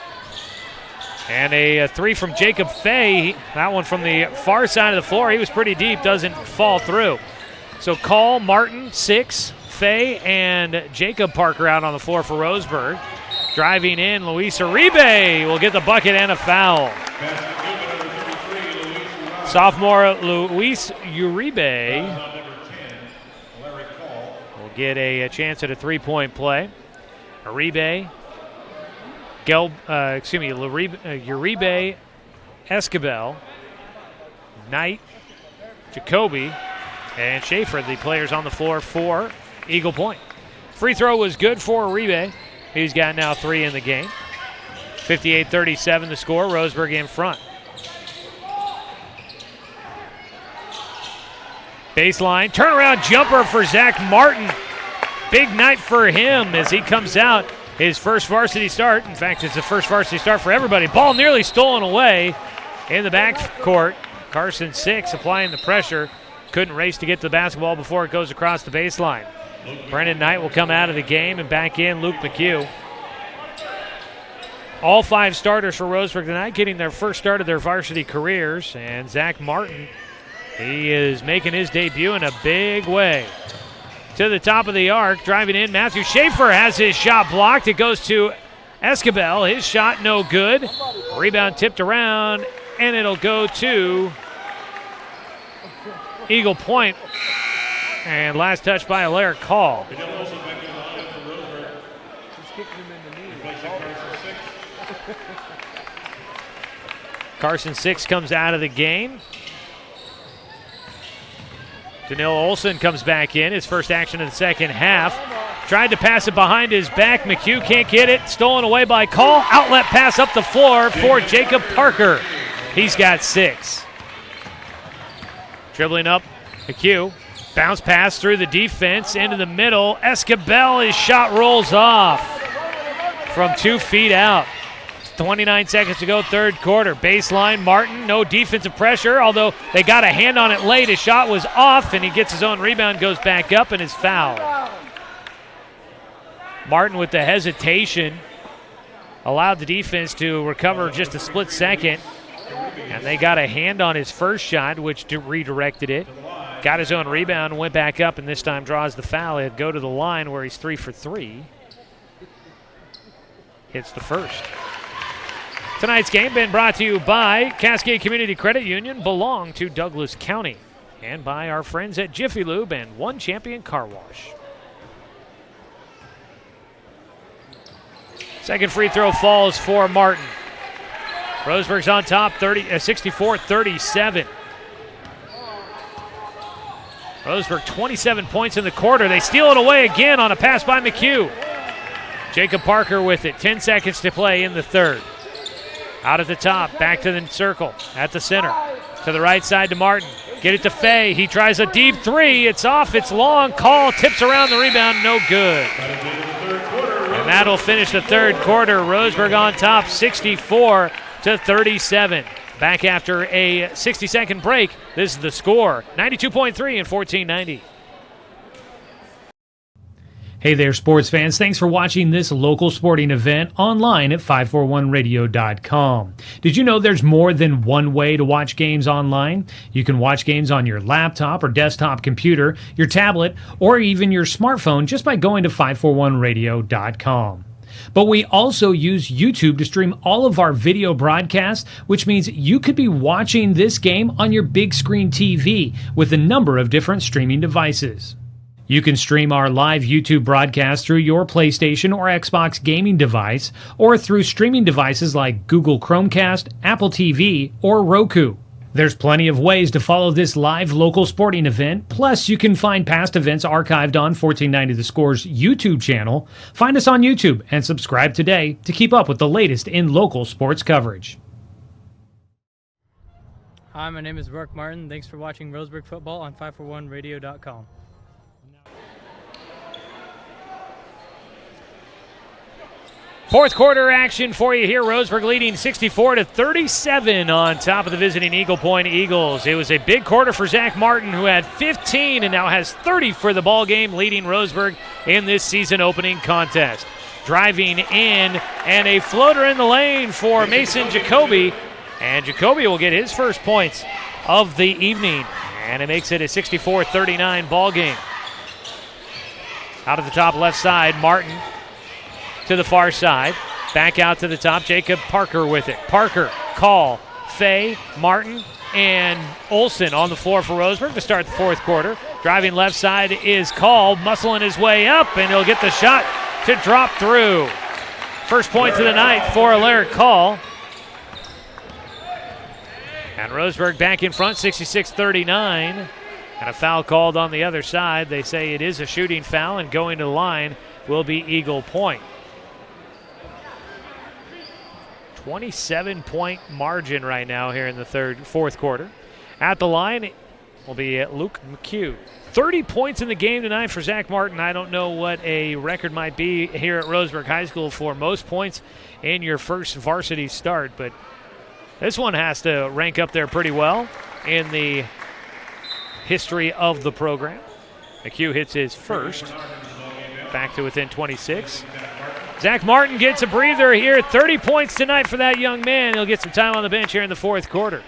And a three from Jacob Fay. That one from the far side of the floor. He was pretty deep, doesn't fall through. So Call, Martin, Six, Fay, and Jacob Parker out on the floor for Roseburg. Driving in, Luis Uribe will get the bucket and a foul. Sophomore Luis Uribe will get a chance at a three-point play. Uribe, Uribe, Escabel, Knight, Jacoby, and Schaefer, the players on the floor for Eagle Point. Free throw was good for Uribe. He's got now 3 in the game. 58-37 the score, Roseburg in front. Baseline, turnaround jumper for Zack Martin. Big night for him as he comes out. His first varsity start. In fact, it's the first varsity start for everybody. Ball nearly stolen away in the backcourt. Carson Six applying the pressure. Couldn't race to get to the basketball before it goes across the baseline. Brennan Knight will come out of the game and back in Luke McHugh. All 5 starters for Roseburg tonight getting their first start of their varsity careers. And Zack Martin, he is making his debut in a big way. To the top of the arc, driving in, Matthew Schaefer has his shot blocked. It goes to Escabel. His shot no good. Rebound tipped around, and it'll go to Eagle Point. And last touch by Alaire Call. Carson Six comes out of the game. Danilo Olson comes back in, his first action of the second half. Tried to pass it behind his back. McHugh can't get it. Stolen away by Call. Outlet pass up the floor for Jacob Parker. He's got 6. Dribbling up, McHugh. Bounce pass through the defense into the middle. Escabel, his shot rolls off from 2 feet out. 29 seconds to go, third quarter. Baseline, Martin, no defensive pressure, although they got a hand on it late. His shot was off, and he gets his own rebound, goes back up, and is fouled. Martin with the hesitation allowed the defense to recover just a split second, and they got a hand on his first shot, which redirected it. Got his own rebound, went back up, and this time draws the foul. He'll go to the line where he's 3 for 3. Hits the first. Tonight's game been brought to you by Cascade Community Credit Union, belong to Douglas County. and by our friends at Jiffy Lube and One Champion Car Wash. Second free throw falls for Martin. Roseburg's on top, 64-37. Roseburg 27 points in the quarter. They steal it away again on a pass by McHugh. Jacob Parker with it, 10 seconds to play in the third. Out at the top, back to the circle, at the center. To the right side to Martin. Get it to Fay. He tries a deep three. It's off, it's long. Call, tips around the rebound, no good. And that'll finish the third quarter. Roseburg on top, 64-37. Back after a 60-second break. This is the score, 92.3 and 1490. Hey there, sports fans. Thanks for watching this local sporting event online at 541radio.com. Did you know there's more than one way to watch games online? You can watch games on your laptop or desktop computer, your tablet, or even your smartphone just by going to 541radio.com. But we also use YouTube to stream all of our video broadcasts, which means you could be watching this game on your big screen TV with a number of different streaming devices. You can stream our live YouTube broadcast through your PlayStation or Xbox gaming device, or through streaming devices like Google Chromecast, Apple TV, or Roku. There's plenty of ways to follow this live local sporting event, plus you can find past events archived on 1490 The Score's YouTube channel. Find us on YouTube and subscribe today to keep up with the latest in local sports coverage. Hi, my name is Zack Martin. Thanks for watching Roseburg football on 541radio.com. Fourth quarter action for you here. Roseburg leading 64-37 on top of the visiting Eagle Point Eagles. It was a big quarter for Zack Martin, who had 15 and now has 30 for the ball game, leading Roseburg in this season opening contest. Driving in and a floater in the lane for Mason Jacoby, and Jacoby will get his first points of the evening, and it makes it a 64-39 ball game. Out of the top left side, Martin to the far side, back out to the top, Jacob Parker with it. Parker, Call, Fay, Martin, and Olsen on the floor for Roseburg to start the fourth quarter. Driving left side is Call, muscling his way up, and he'll get the shot to drop through. First points of the night for Alaric Call. And Roseburg back in front, 66-39. And a foul called on the other side. They say it is a shooting foul, and going to the line will be Eagle Point. 27-point margin right now here in the fourth quarter. At the line will be Luke McHugh. 30 points in the game tonight for Zack Martin. I don't know what a record might be here at Roseburg High School for most points in your first varsity start, but this one has to rank up there pretty well in the history of the program. McHugh hits his first, back to within 26. Zack Martin gets a breather here. 30 points tonight for that young man. He'll get some time on the bench here in the fourth quarter.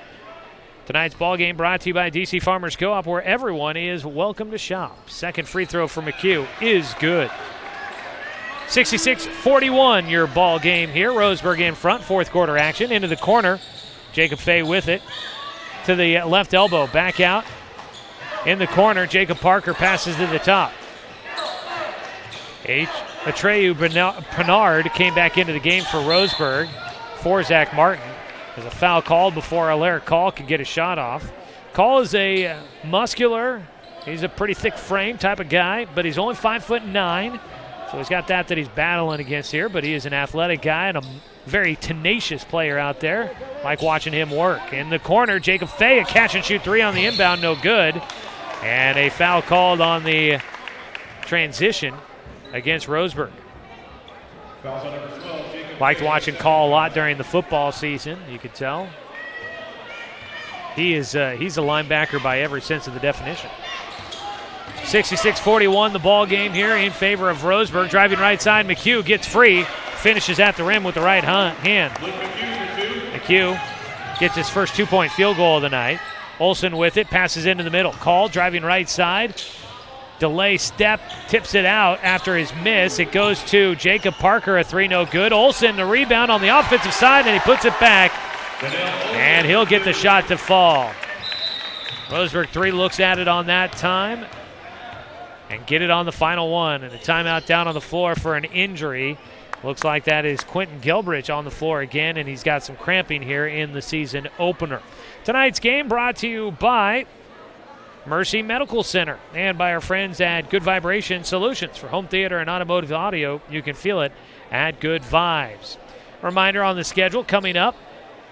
Tonight's ball game brought to you by DC Farmers Co-op, where everyone is welcome to shop. Second free throw for McHugh is good. 66-41 your ball game here. Roseburg in front. Fourth quarter action. Into the corner. Jacob Fay with it to the left elbow. Back out in the corner. Jacob Parker passes to the top. Atreyu Bernard came back into the game for Roseburg for Zack Martin. There's a foul called before Alaric Call can get a shot off. Call is a muscular, he's a pretty thick frame type of guy, but he's only 5'9", so he's got that he's battling against here, but he is an athletic guy and a very tenacious player out there. Like watching him work. In the corner, Jacob Fay, a catch-and-shoot three on the inbound, no good. And a foul called on the transition against Roseburg. Liked watching Call a lot during the football season, you could tell. He's a linebacker by every sense of the definition. 66-41 the ball game here in favor of Roseburg. Driving right side, McHugh gets free, finishes at the rim with the right hand. McHugh gets his first 2-point field goal of the night. Olsen with it, passes into the middle. Call driving right side. Delay step, tips it out after his miss. It goes to Jacob Parker, a three, no good. Olsen, the rebound on the offensive side, and he puts it back, and he'll get the shot to fall. Roseburg 3 looks at it on that time and get it on the final one. And a timeout down on the floor for an injury. Looks like that is Quentin Delbridge on the floor again, and he's got some cramping here in the season opener. Tonight's game brought to you by Mercy Medical Center and by our friends at Good Vibration Solutions. For home theater and automotive audio, you can feel it at Good Vibes. Reminder on the schedule coming up.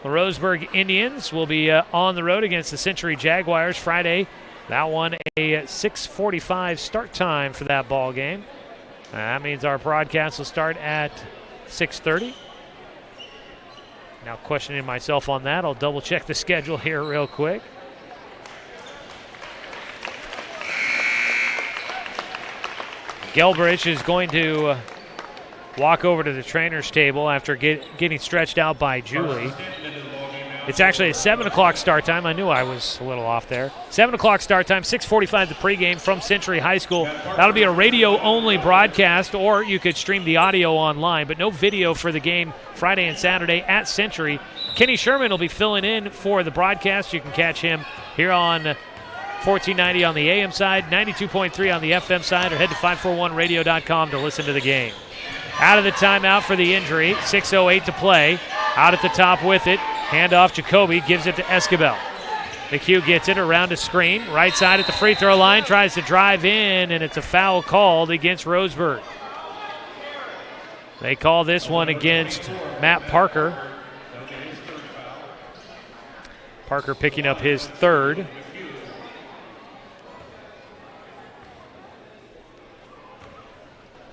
The Roseburg Indians will be on the road against the Century Jaguars Friday. That one a 6:45 start time for that ball game. That means our broadcast will start at 6:30. Now questioning myself on that. I'll double check the schedule here real quick. Delbridge is going to walk over to the trainer's table after getting stretched out by Julie. It's actually a 7 o'clock start time. I knew I was a little off there. 7 o'clock start time, 6:45 the pregame from Century High School. That'll be a radio-only broadcast, or you could stream the audio online, but no video for the game Friday and Saturday at Century. Kenny Sherman will be filling in for the broadcast. You can catch him here on 1490 on the AM side, 92.3 on the FM side, or head to 541radio.com to listen to the game. Out of the timeout for the injury, 6:08 to play. Out at the top with it. Handoff, Jacoby gives it to Escobar. McHugh gets it around a screen. Right side at the free throw line, tries to drive in, and it's a foul called against Roseburg. They call this one against Matt Parker. Parker picking up his third.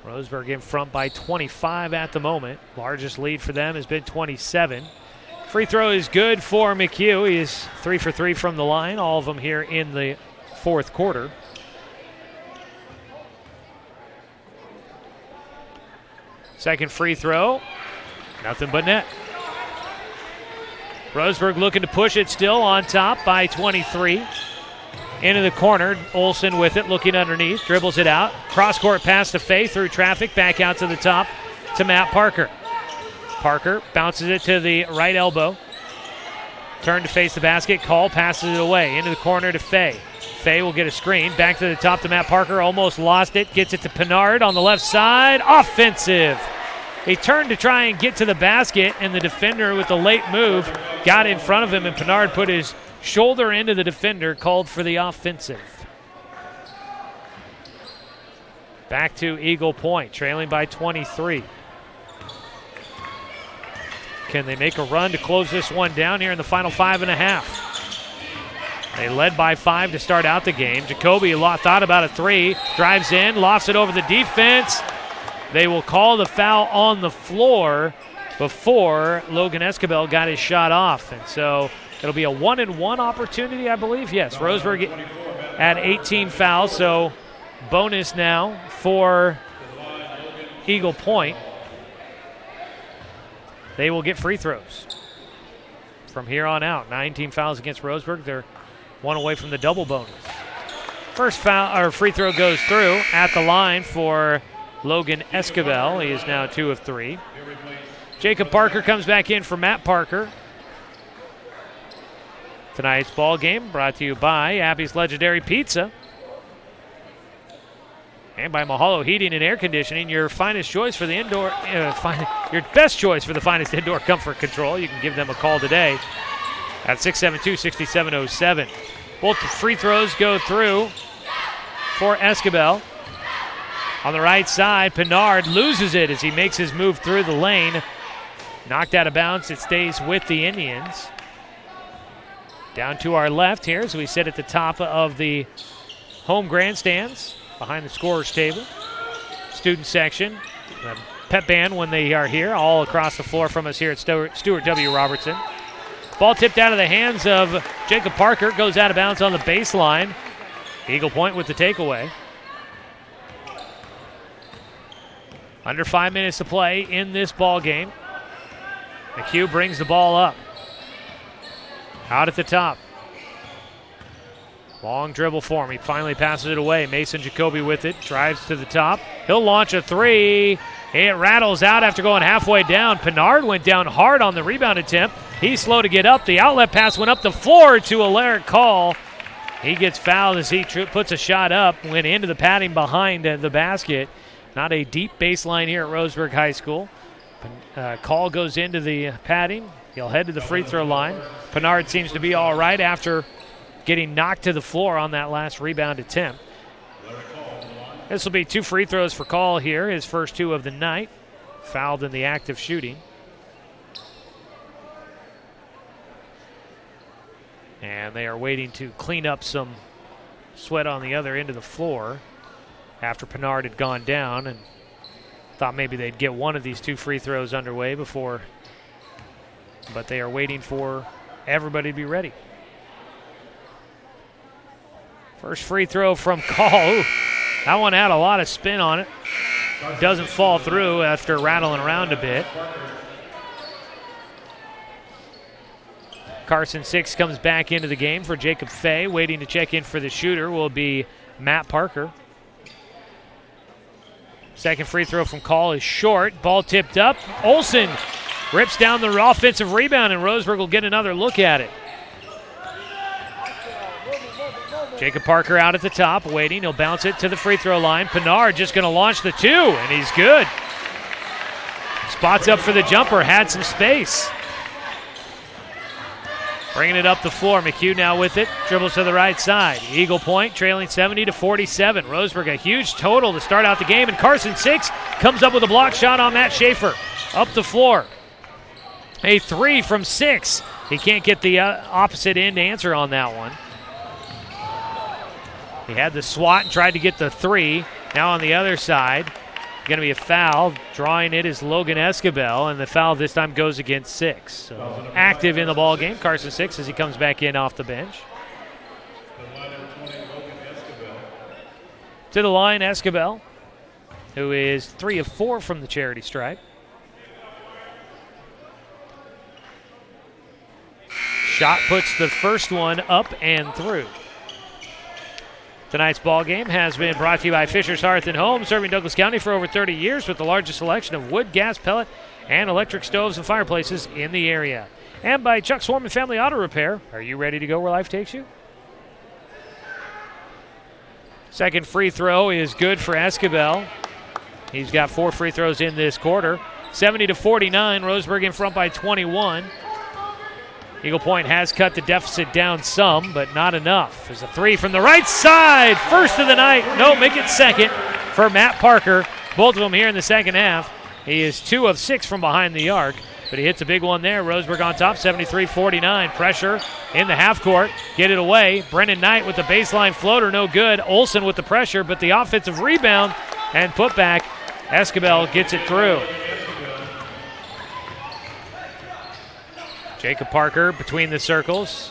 Roseburg in front by 25 at the moment. Largest lead for them has been 27. Free throw is good for McHugh. He is 3 for 3 from the line, all of them here in the fourth quarter. Second free throw, nothing but net. Roseburg looking to push it, still on top by 23. Into the corner, Olsen with it, looking underneath, dribbles it out. Cross-court pass to Faye through traffic, back out to the top to Matt Parker. Parker bounces it to the right elbow. Turn to face the basket, Call passes it away. Into the corner to Faye. Faye will get a screen, back to the top to Matt Parker, almost lost it, gets it to Pinard on the left side, offensive. He turned to try and get to the basket, and the defender with the late move got in front of him, and Pinard put his shoulder into the defender, called for the offensive. Back to Eagle Point, trailing by 23. Can they make a run to close this one down here in the final 5.5? They led by 5 to start out the game. Jacoby thought about a three, drives in, lofts it over the defense. They will call the foul on the floor before Logan Escobar got his shot off. And so it'll be a 1-and-1 opportunity, I believe. Yes, Roseburg at 18 fouls, so bonus now for Eagle Point. They will get free throws from here on out. 19 fouls against Roseburg. They're one away from the double bonus. First foul or free throw goes through at the line for Logan Escobar. He is now 2 of 3. Jacob Parker comes back in for Matt Parker. Tonight's ball game brought to you by Abby's Legendary Pizza and by Mahalo Heating and Air Conditioning, your finest choice for the indoor, your best choice for the finest indoor comfort control. You can give them a call today at 672-6707. Both the free throws go through for Escobar. On the right side, Pinard loses it as he makes his move through the lane. Knocked out of bounds. It stays with the Indians. Down to our left here as we sit at the top of the home grandstands behind the scorer's table. Student section, the pep band when they are here, all across the floor from us here at Stuart W. Robertson. Ball tipped out of the hands of Jacob Parker, goes out of bounds on the baseline. Eagle Point with the takeaway. Under 5 minutes to play in this ball game. McHugh brings the ball up. Out at the top. Long dribble for him. He finally passes it away. Mason Jacoby with it. Drives to the top. He'll launch a three. It rattles out after going halfway down. Pinard went down hard on the rebound attempt. He's slow to get up. The outlet pass went up the floor to Alaric Call. He gets fouled as he puts a shot up, went into the padding behind the basket. Not a deep baseline here at Roseburg High School. Call goes into the padding. He'll head to the free throw line. Pennard seems to be all right after getting knocked to the floor on that last rebound attempt. This will be 2 free throws for Call here, his first 2 of the night. Fouled in the act of shooting. And they are waiting to clean up some sweat on the other end of the floor after Pennard had gone down, and thought maybe they'd get one of these 2 free throws underway before, but they are waiting for everybody to be ready. First free throw from Call. Ooh, that one had a lot of spin on it. Doesn't fall through after rattling around a bit. Carson Six comes back into the game for Jacob Fay. Waiting to check in for the shooter will be Matt Parker. Second free throw from Call is short. Ball tipped up. Olsen rips down the offensive rebound, and Roseburg will get another look at it. Jacob Parker out at the top, waiting. He'll bounce it to the free throw line. Pennard just going to launch the 2, and he's good. Spots up for the jumper, had some space. Bringing it up the floor. McHugh now with it. Dribbles to the right side. Eagle Point trailing 70-47. Roseburg a huge total to start out the game. And Carson Six comes up with a block shot on Matt Schaefer. Up the floor. A 3 from Six. He can't get the opposite end answer on that one. He had the swat and tried to get the 3. Now on the other side, going to be a foul. Drawing it is Logan Escabel, and the foul this time goes against Six. So active in the ball game, Carson Six, as he comes back in off the bench. To the line, Escabel, who is 3 of 4 from the charity stripe. Shot puts the first one up and through. Tonight's ball game has been brought to you by Fisher's Hearth & Home, serving Douglas County for over 30 years with the largest selection of wood, gas, pellet, and electric stoves and fireplaces in the area. And by Chuck Swarman Family Auto Repair. Are you ready to go where life takes you? Second free throw is good for Escabel. He's got 4 free throws in this quarter. 70-49, Roseburg in front by 21. Eagle Point has cut the deficit down some, but not enough. There's a 3 from the right side. First of the night. No, make it second for Matt Parker. Both of them here in the second half. He is 2 of 6 from behind the arc, but he hits a big one there. Roseburg on top, 73-49. Pressure in the half court. Get it away. Brennan Knight with the baseline floater, no good. Olsen with the pressure, but the offensive rebound and putback. Escabel gets it through. Jacob Parker between the circles.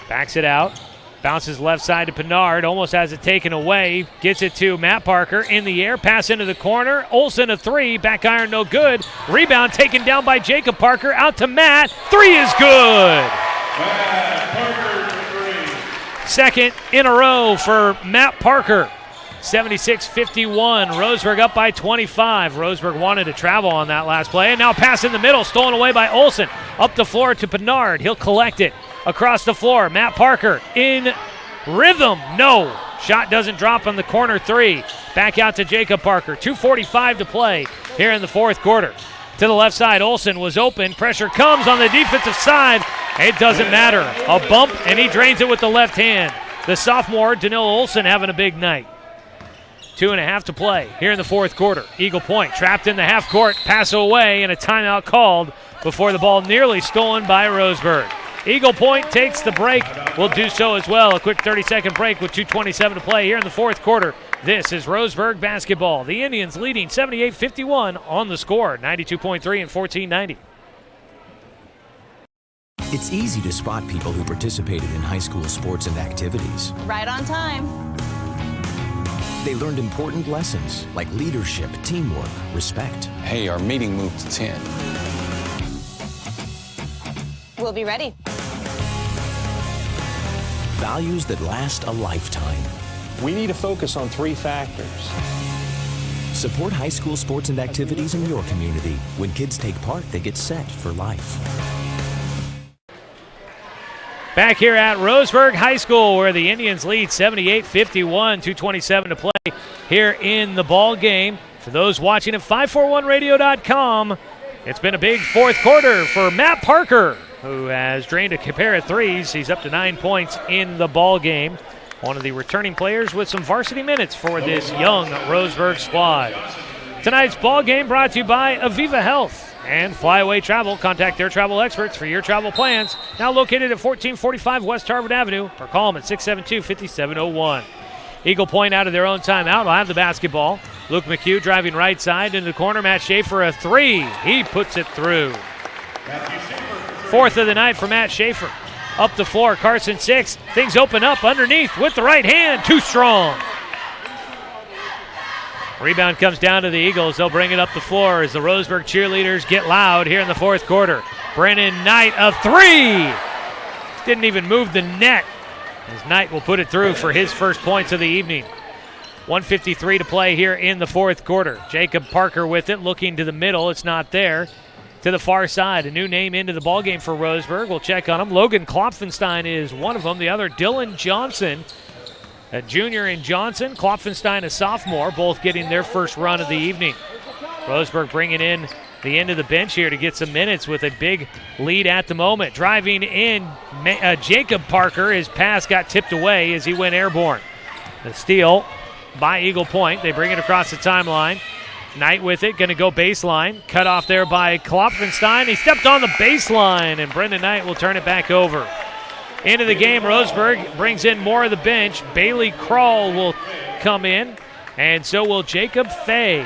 Backs it out. Bounces left side to Pennard. Almost has it taken away. Gets it to Matt Parker in the air. Pass into the corner. Olsen a 3. Back iron no good. Rebound taken down by Jacob Parker. Out to Matt. 3 is good. Second in a row for Matt Parker. 76-51. Roseburg up by 25. Roseburg wanted to travel on that last play. And now pass in the middle. Stolen away by Olsen. Up the floor to Pennard. He'll collect it. Across the floor. Matt Parker in rhythm. No. Shot doesn't drop on the corner 3. Back out to Jacob Parker. 2:45 to play here in the fourth quarter. To the left side. Olsen was open. Pressure comes on the defensive side. It doesn't matter. A bump, and he drains it with the left hand. The sophomore, Danilo Olsen, having a big night. 2.5 to play here in the fourth quarter. Eagle Point trapped in the half court. Pass away and a timeout called before the ball nearly stolen by Roseburg. Eagle Point takes the break. Will do so as well. A quick 30-second break with 2:27 to play here in the fourth quarter. This is Roseburg basketball. The Indians leading 78-51 on the score. 92.3 and 1490. It's easy to spot people who participated in high school sports and activities. Right on time. They learned important lessons like leadership, teamwork, respect. Hey, our meeting moved to 10. We'll be ready. Values that last a lifetime. We need to focus on 3 factors. Support high school sports and activities in your community. When kids take part, they get set for life. Back here at Roseburg High School, where the Indians lead 78-51, 2:27 to play here in the ball game. For those watching at 541radio.com, it's been a big fourth quarter for Matt Parker, who has drained a pair of threes. He's up to 9 points in the ball game. One of the returning players with some varsity minutes for this young Roseburg squad. Tonight's ball game brought to you by Aviva Health and Flyaway Travel. Contact their travel experts for your travel plans. Now located at 1445 West Harvard Avenue, or call them at 672-5701. Eagle Point out of their own timeout will have the basketball. Luke McHugh driving right side into the corner. Matt Schaefer a three. He puts it through. Fourth of the night for Matt Schaefer. Up the floor, Carson 6. Things open up underneath with the right hand. Too strong. Rebound comes down to the Eagles. They'll bring it up the floor as the Roseburg cheerleaders get loud here in the fourth quarter. Brennan Knight a three. Didn't even move the net, as Knight will put it through for his first points of the evening. 1:53 to play here in the fourth quarter. Jacob Parker with it, looking to the middle. It's not there. To the far side, a new name into the ballgame for Roseburg. We'll check on him. Logan Klopfenstein is one of them. The other, Dylan Johnson, a junior in Johnson. Klopfenstein, a sophomore, both getting their first run of the evening. Roseburg bringing in the end of the bench here to get some minutes with a big lead at the moment. Driving in, Jacob Parker. His pass got tipped away as he went airborne. The steal by Eagle Point. They bring it across the timeline. Knight with it, going to go baseline. Cut off there by Klopfenstein. He stepped on the baseline, and Brendan Knight will turn it back over. Into the game, Roseburg brings in more of the bench. Bailey Krall will come in, and so will Jacob Fay.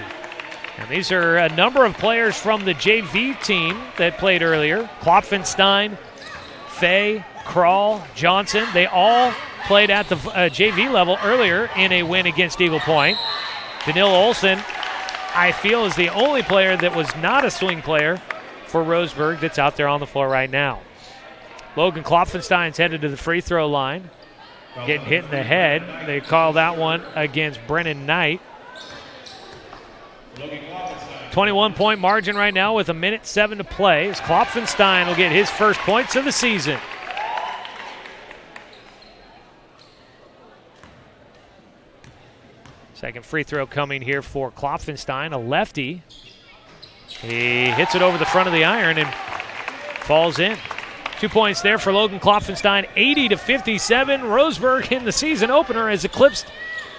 And these are a number of players from the JV team that played earlier. Klopfenstein, Fay, Krall, Johnson. They all played at the JV level earlier in a win against Eagle Point. Danil Olsen, I feel, is the only player that was not a swing player for Roseburg that's out there on the floor right now. Logan Klopfenstein's headed to the free throw line. Getting hit in the head. They call that one against Brennan Knight. 21-point margin right now with 1:07 to play. As Klopfenstein will get his first points of the season. Second free throw coming here for Klopfenstein, a lefty. He hits it over the front of the iron and falls in. 2 points there for Logan Klopfenstein, 80-57. Roseburg in the season opener has eclipsed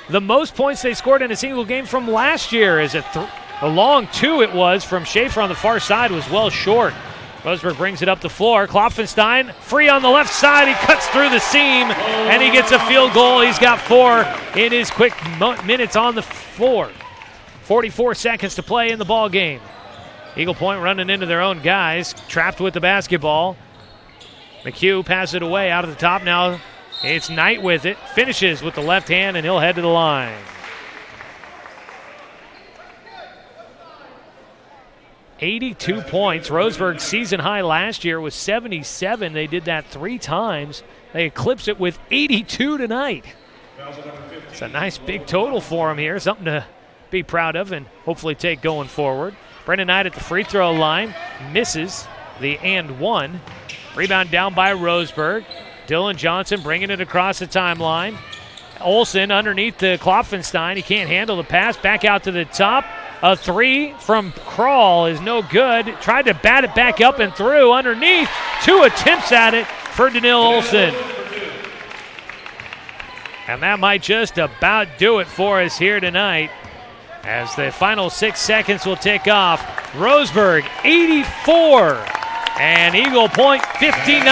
the most points they scored in a single game from last year. As a long two it was from Schaefer on the far side was well short. Roseburg brings it up the floor. Klopfenstein free on the left side. He cuts through the seam, and he gets a field goal. He's got 4 in his quick minutes on the floor. 44 seconds to play in the ball game. Eagle Point running into their own guys, trapped with the basketball. McHugh passes it away out of the top. Now it's Knight with it. Finishes with the left hand, and he'll head to the line. $82 points. Roseburg's season high last year was 77. They did that 3 times. They eclipsed it with 82 tonight. It's a nice big total for him here. Something to be proud of and hopefully take going forward. Brennan Knight at the free throw line. Misses the and one. Rebound down by Roseburg. Dylan Johnson bringing it across the timeline. Olsen underneath the Klopfenstein. He can't handle the pass. Back out to the top. A 3 from Krall is no good. Tried to bat it back up and through underneath. 2 attempts at it for Danil Olsen. And that might just about do it for us here tonight, as the final 6 seconds will tick off. Roseburg 84 and Eagle Point 59.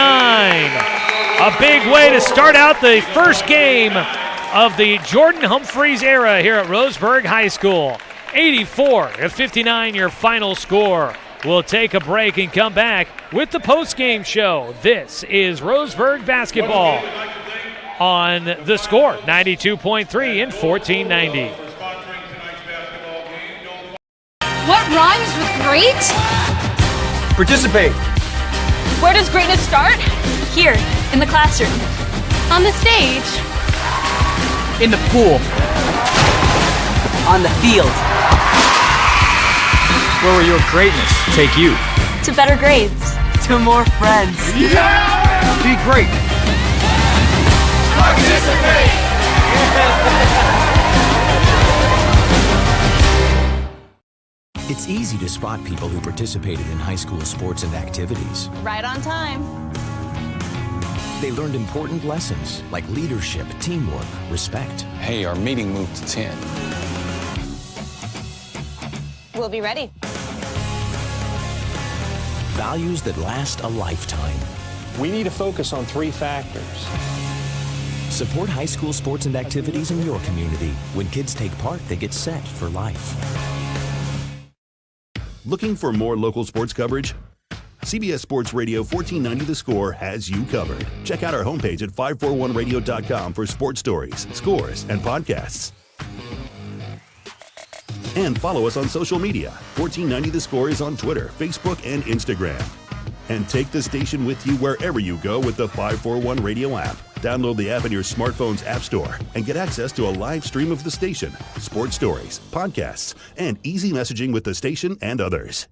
A big way to start out the first game of the Jordan Humphreys era here at Roseburg High School. 84-59 your final score. We'll take a break and come back with the post-game show. This is Roseburg basketball on The Score, 92.3 and 1490. What rhymes with great? Participate. Where does greatness start? Here, in the classroom. On the stage. In the pool. On the field. Where will your greatness take you? To better grades. To more friends. Yeah! Be great. Participate! It's easy to spot people who participated in high school sports and activities. Right on time. They learned important lessons like leadership, teamwork, respect. Hey, our meeting moved to 10. We'll be ready. Values that last a lifetime. We need to focus on 3 factors. Support high school sports and activities in your community. When kids take part, they get set for life. Looking for more local sports coverage? CBS Sports Radio 1490 The Score has you covered. Check out our homepage at 541radio.com for sports stories, scores, and podcasts. And follow us on social media. 1490 The Score is on Twitter, Facebook, and Instagram. And take the station with you wherever you go with the 541 Radio app. Download the app in your smartphone's app store and get access to a live stream of the station, sports stories, podcasts, and easy messaging with the station and others.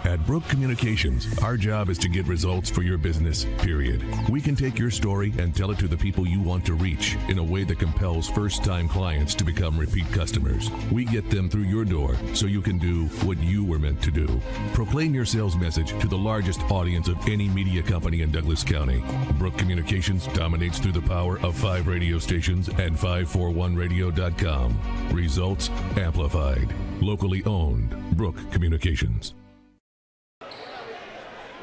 At Brook Communications, our job is to get results for your business, period. We can take your story and tell it to the people you want to reach in a way that compels first-time clients to become repeat customers. We get them through your door so you can do what you were meant to do. Proclaim your sales message to the largest audience of any media company in Douglas County. Brook Communications dominates through the power of 5 radio stations and 541radio.com. Results amplified. Locally owned. Brook Communications.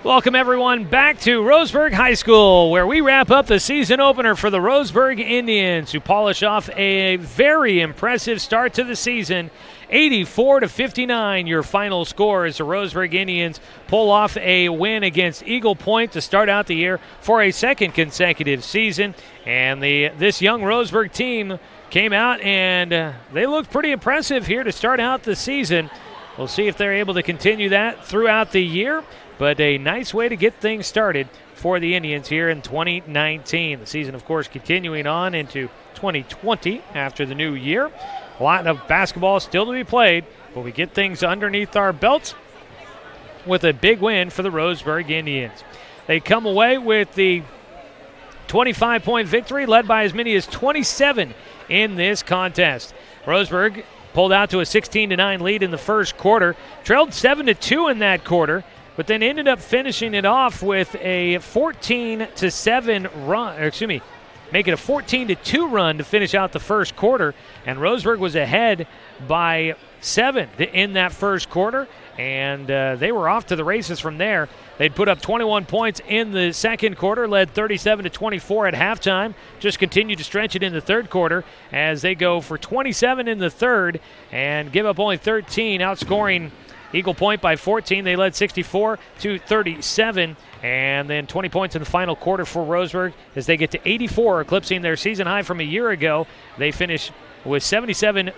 Welcome, everyone, back to Roseburg High School, where we wrap up the season opener for the Roseburg Indians, who polish off a very impressive start to the season. 84-59, your final score, as the Roseburg Indians pull off a win against Eagle Point to start out the year for a second consecutive season. And this young Roseburg team came out, and they looked pretty impressive here to start out the season. We'll see if they're able to continue that throughout the year. But a nice way to get things started for the Indians here in 2019. The season, of course, continuing on into 2020 after the new year. A lot of basketball still to be played, but we get things underneath our belts with a big win for the Roseburg Indians. They come away with the 25-point victory, led by as many as 27 in this contest. Roseburg pulled out to a 16-9 lead in the first quarter, trailed 7-2 in that quarter, but then ended up finishing it off with a 14-7 run, making a 14-2 run to finish out the first quarter. And Roseburg was ahead by 7 in that first quarter, and they were off to the races from there. They'd put up 21 points in the second quarter, led 37-24 at halftime, just continued to stretch it in the third quarter as they go for 27 in the third and give up only 13, outscoring Eagle Point by 14. They led 64-37, and then 20 points in the final quarter for Roseburg as they get to 84, eclipsing their season high from a year ago. They finish with 77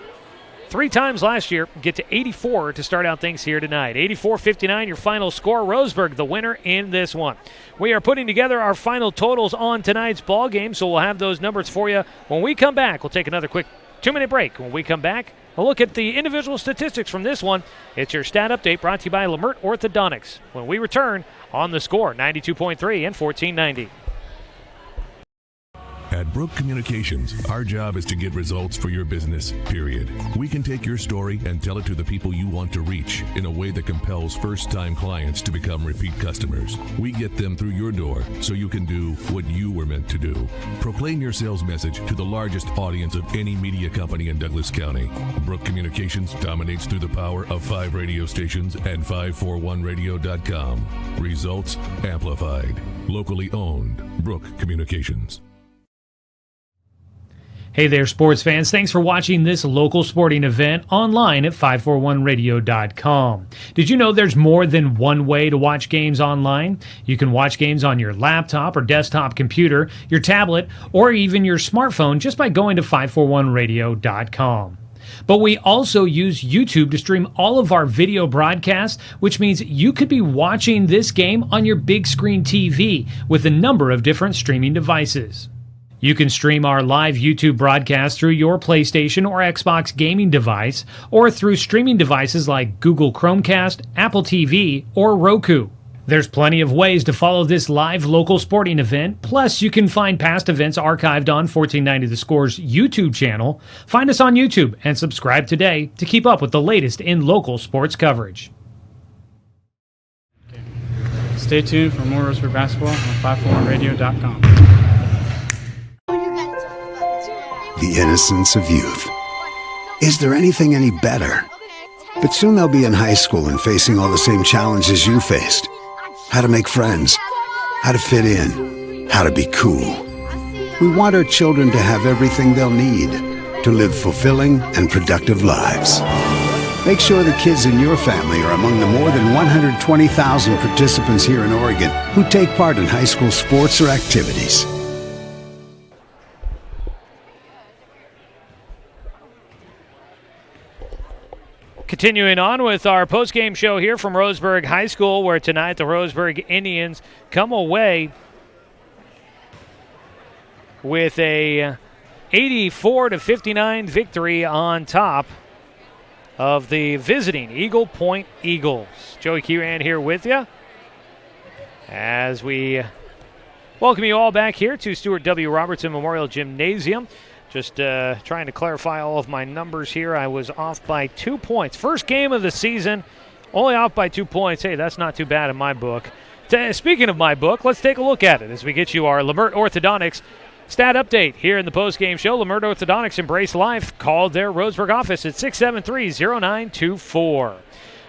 3 times last year, get to 84 to start out things here tonight. 84-59, your final score. Roseburg, the winner in this one. We are putting together our final totals on tonight's ball game, so we'll have those numbers for you when we come back. We'll take another quick 2-minute break. When we come back, a look at the individual statistics from this one. It's your stat update brought to you by Lamert Orthodontics. When we return on The Score, 92.3 and 1490. At Brook Communications, our job is to get results for your business, period. We can take your story and tell it to the people you want to reach in a way that compels first-time clients to become repeat customers. We get them through your door so you can do what you were meant to do. Proclaim your sales message to the largest audience of any media company in Douglas County. Brook Communications dominates through the power of 5 radio stations and 541radio.com. Results amplified. Locally owned. Brook Communications. Hey there, sports fans. Thanks for watching this local sporting event online at 541radio.com. Did you know there's more than one way to watch games online? You can watch games on your laptop or desktop computer, your tablet, or even your smartphone just by going to 541radio.com. But we also use YouTube to stream all of our video broadcasts, which means you could be watching this game on your big screen TV with a number of different streaming devices. You can stream our live YouTube broadcast through your PlayStation or Xbox gaming device, or through streaming devices like Google Chromecast, Apple TV, or Roku. There's plenty of ways to follow this live local sporting event. Plus, you can find past events archived on 1490 The Score's YouTube channel. Find us on YouTube and subscribe today to keep up with the latest in local sports coverage. Stay tuned for more Roseburg basketball on 541radio.com. The innocence of youth. Is there anything any better? But soon they'll be in high school and facing all the same challenges you faced. How to make friends, how to fit in, how to be cool. We want our children to have everything they'll need to live fulfilling and productive lives. Make sure the kids in your family are among the more than 120,000 participants here in Oregon who take part in high school sports or activities. Continuing on with our post-game show here from Roseburg High School, where tonight the Roseburg Indians come away with a 84-59 victory on top of the visiting Eagle Point Eagles. Joey Kieran here with you as we welcome you all back here to Stuart W. Robertson Memorial Gymnasium. Just trying to clarify all of my numbers here. I was off by 2 points. First game of the season, only off by 2 points. Hey, that's not too bad in my book. Speaking of my book, let's take a look at it as we get you our Lamert Orthodontics stat update here in the post-game show. Lamert Orthodontics Embrace Life called their Roseburg office at 673-0924.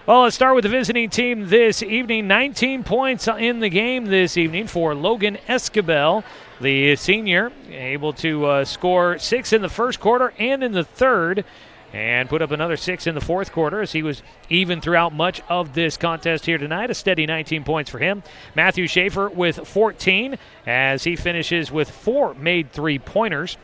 Well, let's start with the visiting team this evening. 19 points in the game this evening for Logan Escabel, the senior, able to score 6 in the first quarter and in the third, and put up another 6 in the fourth quarter as he was even throughout much of this contest here tonight. A steady 19 points for him. Matthew Schaefer with 14 as he finishes with 4 made three-pointers.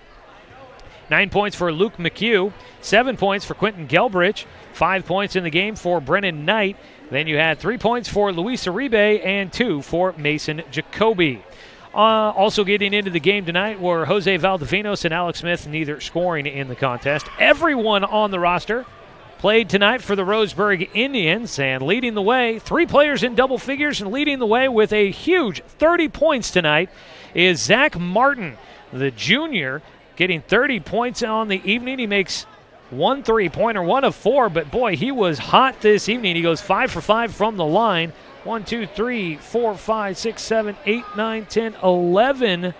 9 points for Luke McHugh, 7 points for Quentin Delbridge, 5 points in the game for Brennan Knight. Then you had 3 points for Luis Uribe and 2 for Mason Jacoby. Also getting into the game tonight were Jose Valdivinos and Alex Smith, neither scoring in the contest. Everyone on the roster played tonight for the Roseburg Indians, and leading the way, 3 players in double figures, and leading the way with a huge 30 points tonight is Zack Martin, the junior, getting 30 points on the evening. He makes 1 3-pointer, 1 of 4, but boy, he was hot this evening. He goes 5 for 5 from the line. 1, 2, 3, 4, 5, 6, 7, 8, 9, 10, 11.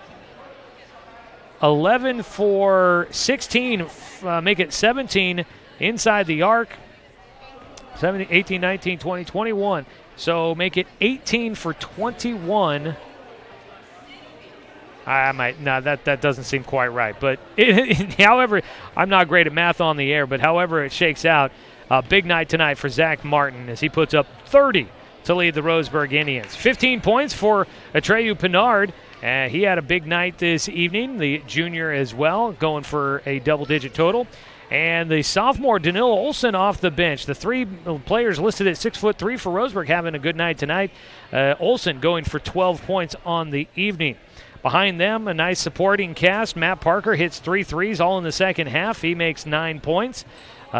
11 for 16, make it 17 inside the arc. 17, 18, 19, 20, 21. So make it 18 for 21. That doesn't seem quite right. But however, I'm not great at math on the air, but however it shakes out, a big night tonight for Zack Martin as he puts up 30 to lead the Roseburg Indians. 15 points for Atreyu Pinard. He had a big night this evening, the junior as well, going for a double-digit total. And the sophomore, Danilo Olsen, off the bench. The 3 players listed at 6'3" for Roseburg having a good night tonight. Olsen going for 12 points on the evening. Behind them, a nice supporting cast. Matt Parker hits 3 threes all in the second half. He makes 9 points.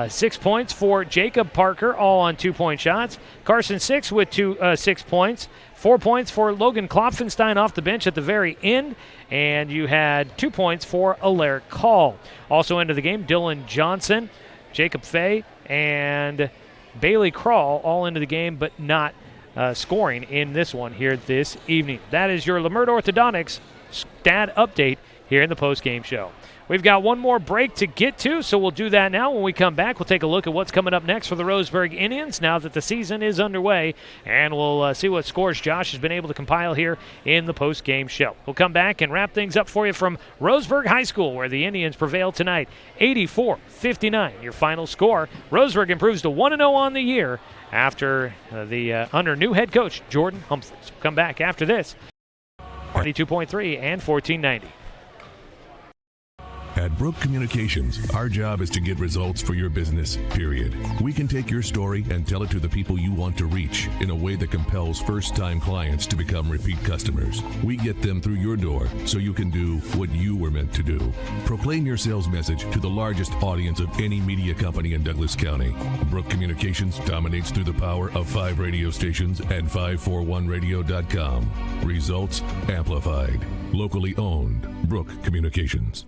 6 points for Jacob Parker, all on 2-point shots. Carson Six with 6 points. 4 points for Logan Klopfenstein off the bench at the very end. And you had 2 points for Alaric Call. Also into the game, Dylan Johnson, Jacob Fay, and Bailey Crawl all into the game, but not scoring in this one here this evening. That is your Lamert Orthodontics stat update here in the post-game show. We've got one more break to get to, so we'll do that now. When we come back, we'll take a look at what's coming up next for the Roseburg Indians now that the season is underway, and we'll see what scores Josh has been able to compile here in the post-game show. We'll come back and wrap things up for you from Roseburg High School, where the Indians prevail tonight, 84-59. Your final score. Roseburg improves to 1-0 on the year after under new head coach Jordan Humphreys. We'll come back after this. 22.3 and 1490. At Brook Communications, our job is to get results for your business, period. We can take your story and tell it to the people you want to reach in a way that compels first-time clients to become repeat customers. We get them through your door so you can do what you were meant to do. Proclaim your sales message to the largest audience of any media company in Douglas County. Brook Communications dominates through the power of 5 radio stations and 541radio.com. Results amplified. Locally owned. Brook Communications.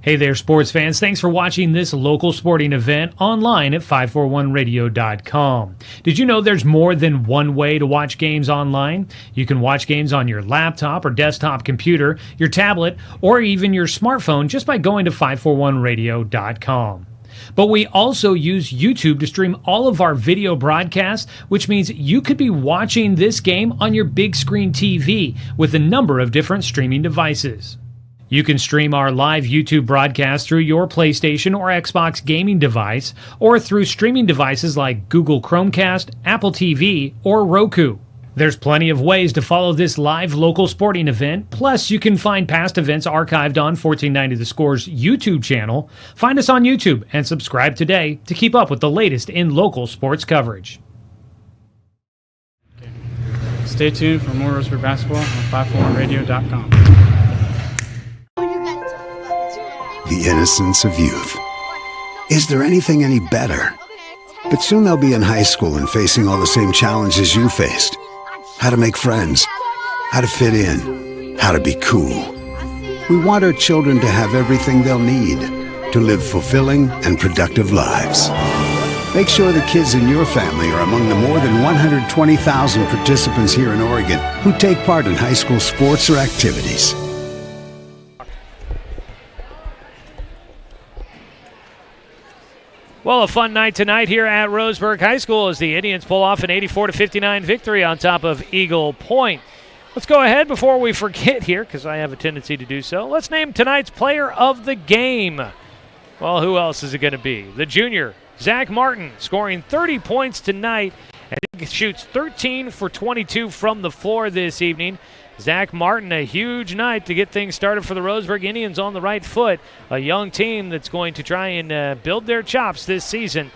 Hey there, sports fans. Thanks for watching this local sporting event online at 541radio.com. Did you know there's more than one way to watch games online? You can watch games on your laptop or desktop computer, your tablet, or even your smartphone just by going to 541radio.com. But we also use YouTube to stream all of our video broadcasts, which means you could be watching this game on your big screen TV with a number of different streaming devices. You can stream our live YouTube broadcast through your PlayStation or Xbox gaming device, or through streaming devices like Google Chromecast, Apple TV, or Roku. There's plenty of ways to follow this live local sporting event, plus you can find past events archived on 1490 The Score's YouTube channel. Find us on YouTube and subscribe today to keep up with the latest in local sports coverage. Stay tuned for more Roseburg basketball on 541radio.com. The innocence of youth. Is there anything any better? But soon they'll be in high school and facing all the same challenges you faced. How to make friends, how to fit in, how to be cool. We want our children to have everything they'll need to live fulfilling and productive lives. Make sure the kids in your family are among the more than 120,000 participants here in Oregon who take part in high school sports or activities. Well, a fun night tonight here at Roseburg High School as the Indians pull off an 84-59 victory on top of Eagle Point. Let's go ahead before we forget here, because I have a tendency to do so. Let's name tonight's player of the game. Well, who else is it going to be? The junior, Zack Martin, scoring 30 points tonight. And he shoots 13 for 22 from the floor this evening. Zack Martin, a huge night to get things started for the Roseburg Indians on the right foot. A young team that's going to try and build their chops this season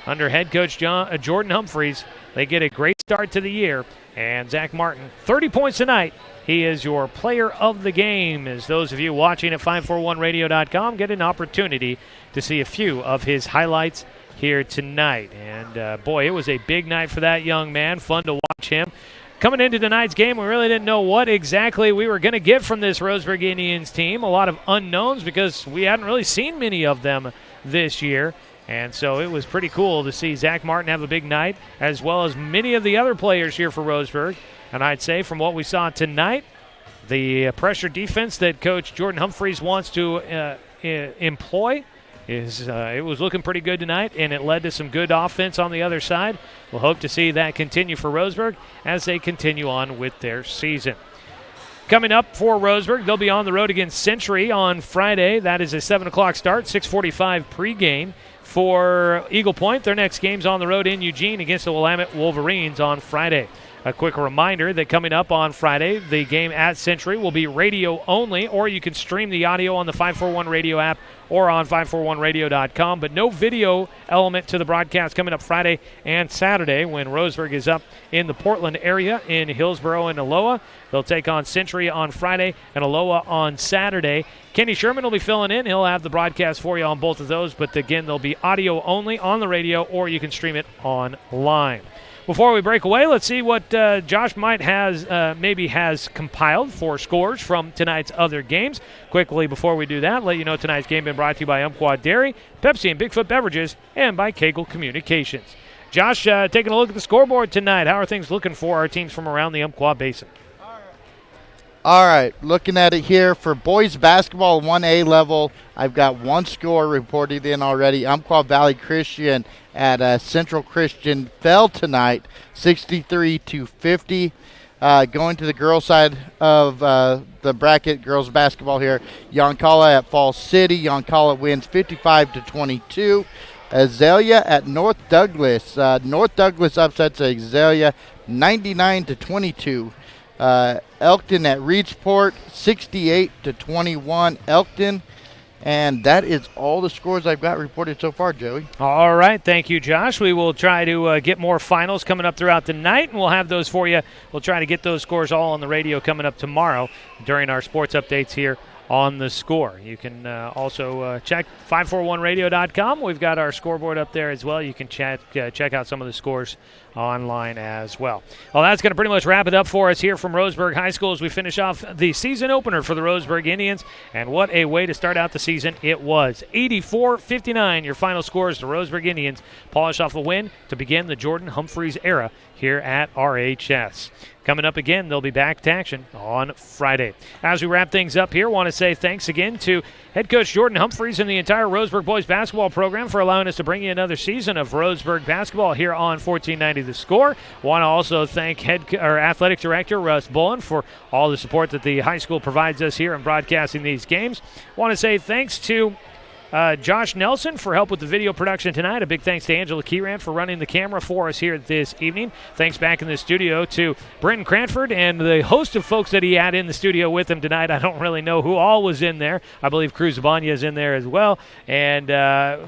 under head coach Jordan Humphreys. They get a great start to the year. And Zack Martin, 30 points tonight. He is your player of the game, as those of you watching at 541radio.com get an opportunity to see a few of his highlights here tonight. And, boy, it was a big night for that young man. Fun to watch him. Coming into tonight's game, we really didn't know what exactly we were going to get from this Roseburg Indians team. A lot of unknowns because we hadn't really seen many of them this year. And so it was pretty cool to see Zack Martin have a big night, as well as many of the other players here for Roseburg. And I'd say from what we saw tonight, the pressure defense that Coach Jordan Humphreys wants to employ it was looking pretty good tonight, and it led to some good offense on the other side. We'll hope to see that continue for Roseburg as they continue on with their season. Coming up for Roseburg, they'll be on the road against Century on Friday. That is a 7 o'clock start, 6:45 pregame. For Eagle Point, their next game's on the road in Eugene against the Willamette Wolverines on Friday. A quick reminder that coming up on Friday, the game at Century will be radio only, or you can stream the audio on the 541 Radio app or on 541radio.com, but no video element to the broadcast coming up Friday and Saturday when Roseburg is up in the Portland area in Hillsboro and Aloha. They'll take on Century on Friday and Aloha on Saturday. Kenny Sherman will be filling in. He'll have the broadcast for you on both of those, but again, they'll be audio only on the radio, or you can stream it online. Before we break away, let's see what Josh might has compiled for scores from tonight's other games. Quickly, before we do that, let you know tonight's game been brought to you by Umpqua Dairy, Pepsi and Bigfoot Beverages, and by Kegel Communications. Josh, taking a look at the scoreboard tonight, how are things looking for our teams from around the Umpqua Basin? All right, looking at it here for boys basketball 1A level, I've got one score reported in already. Umpqua Valley Christian at Central Christian fell tonight, 63-50. Going to the girls' side of the bracket, girls basketball here, Yoncalla at Falls City. Yoncalla wins 55-22. Azalea at North Douglas. North Douglas upsets Azalea 99-22. Elkton at Reedsport, 68-21 Elkton. And that is all the scores I've got reported so far, Joey. All right. Thank you, Josh. We will try to get more finals coming up throughout the night, and we'll have those for you. We'll try to get those scores all on the radio coming up tomorrow during our sports updates here on The Score. You can also check 541radio.com. We've got our scoreboard up there as well. You can check out some of the scores online as well. Well, that's going to pretty much wrap it up for us here from Roseburg High School as we finish off the season opener for the Roseburg Indians. And what a way to start out the season it was. 84-59, your final scores. The Roseburg Indians polish off a win to begin the Jordan Humphreys era here at RHS. Coming up again, they'll be back to action on Friday. As we wrap things up here, want to say thanks again to head coach Jordan Humphreys and the entire Roseburg boys basketball program for allowing us to bring you another season of Roseburg basketball here on 1490 The Score. Want to also thank athletic director Russ Bullen for all the support that the high school provides us here in broadcasting these games. Want to say thanks to Josh Nelson for help with the video production tonight. A big thanks to Angela Keyran for running the camera for us here this evening. Thanks back in the studio to Brenton Cranford and the host of folks that he had in the studio with him tonight. I don't really know who all was in there. I believe Cruz Abanya is in there as well. And I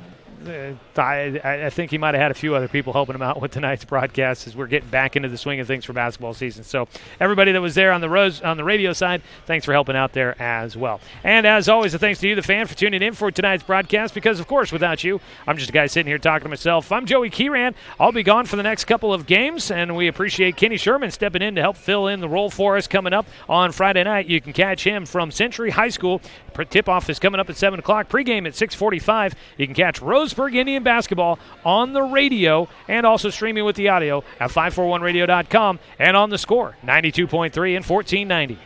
think he might have had a few other people helping him out with tonight's broadcast as we're getting back into the swing of things for basketball season. So everybody that was there on the radio side, thanks for helping out there as well. And as always, a thanks to you, the fan, for tuning in for tonight's broadcast because, of course, without you, I'm just a guy sitting here talking to myself. I'm Joey Keyran. I'll be gone for the next couple of games, and we appreciate Kenny Sherman stepping in to help fill in the role for us coming up on Friday night. You can catch him from Century High School. Tip-off is coming up at 7 o'clock. Pregame at 6:45. You can catch Roseburg Indian basketball on the radio and also streaming with the audio at 541radio.com and on The Score, 92.3 and 1490.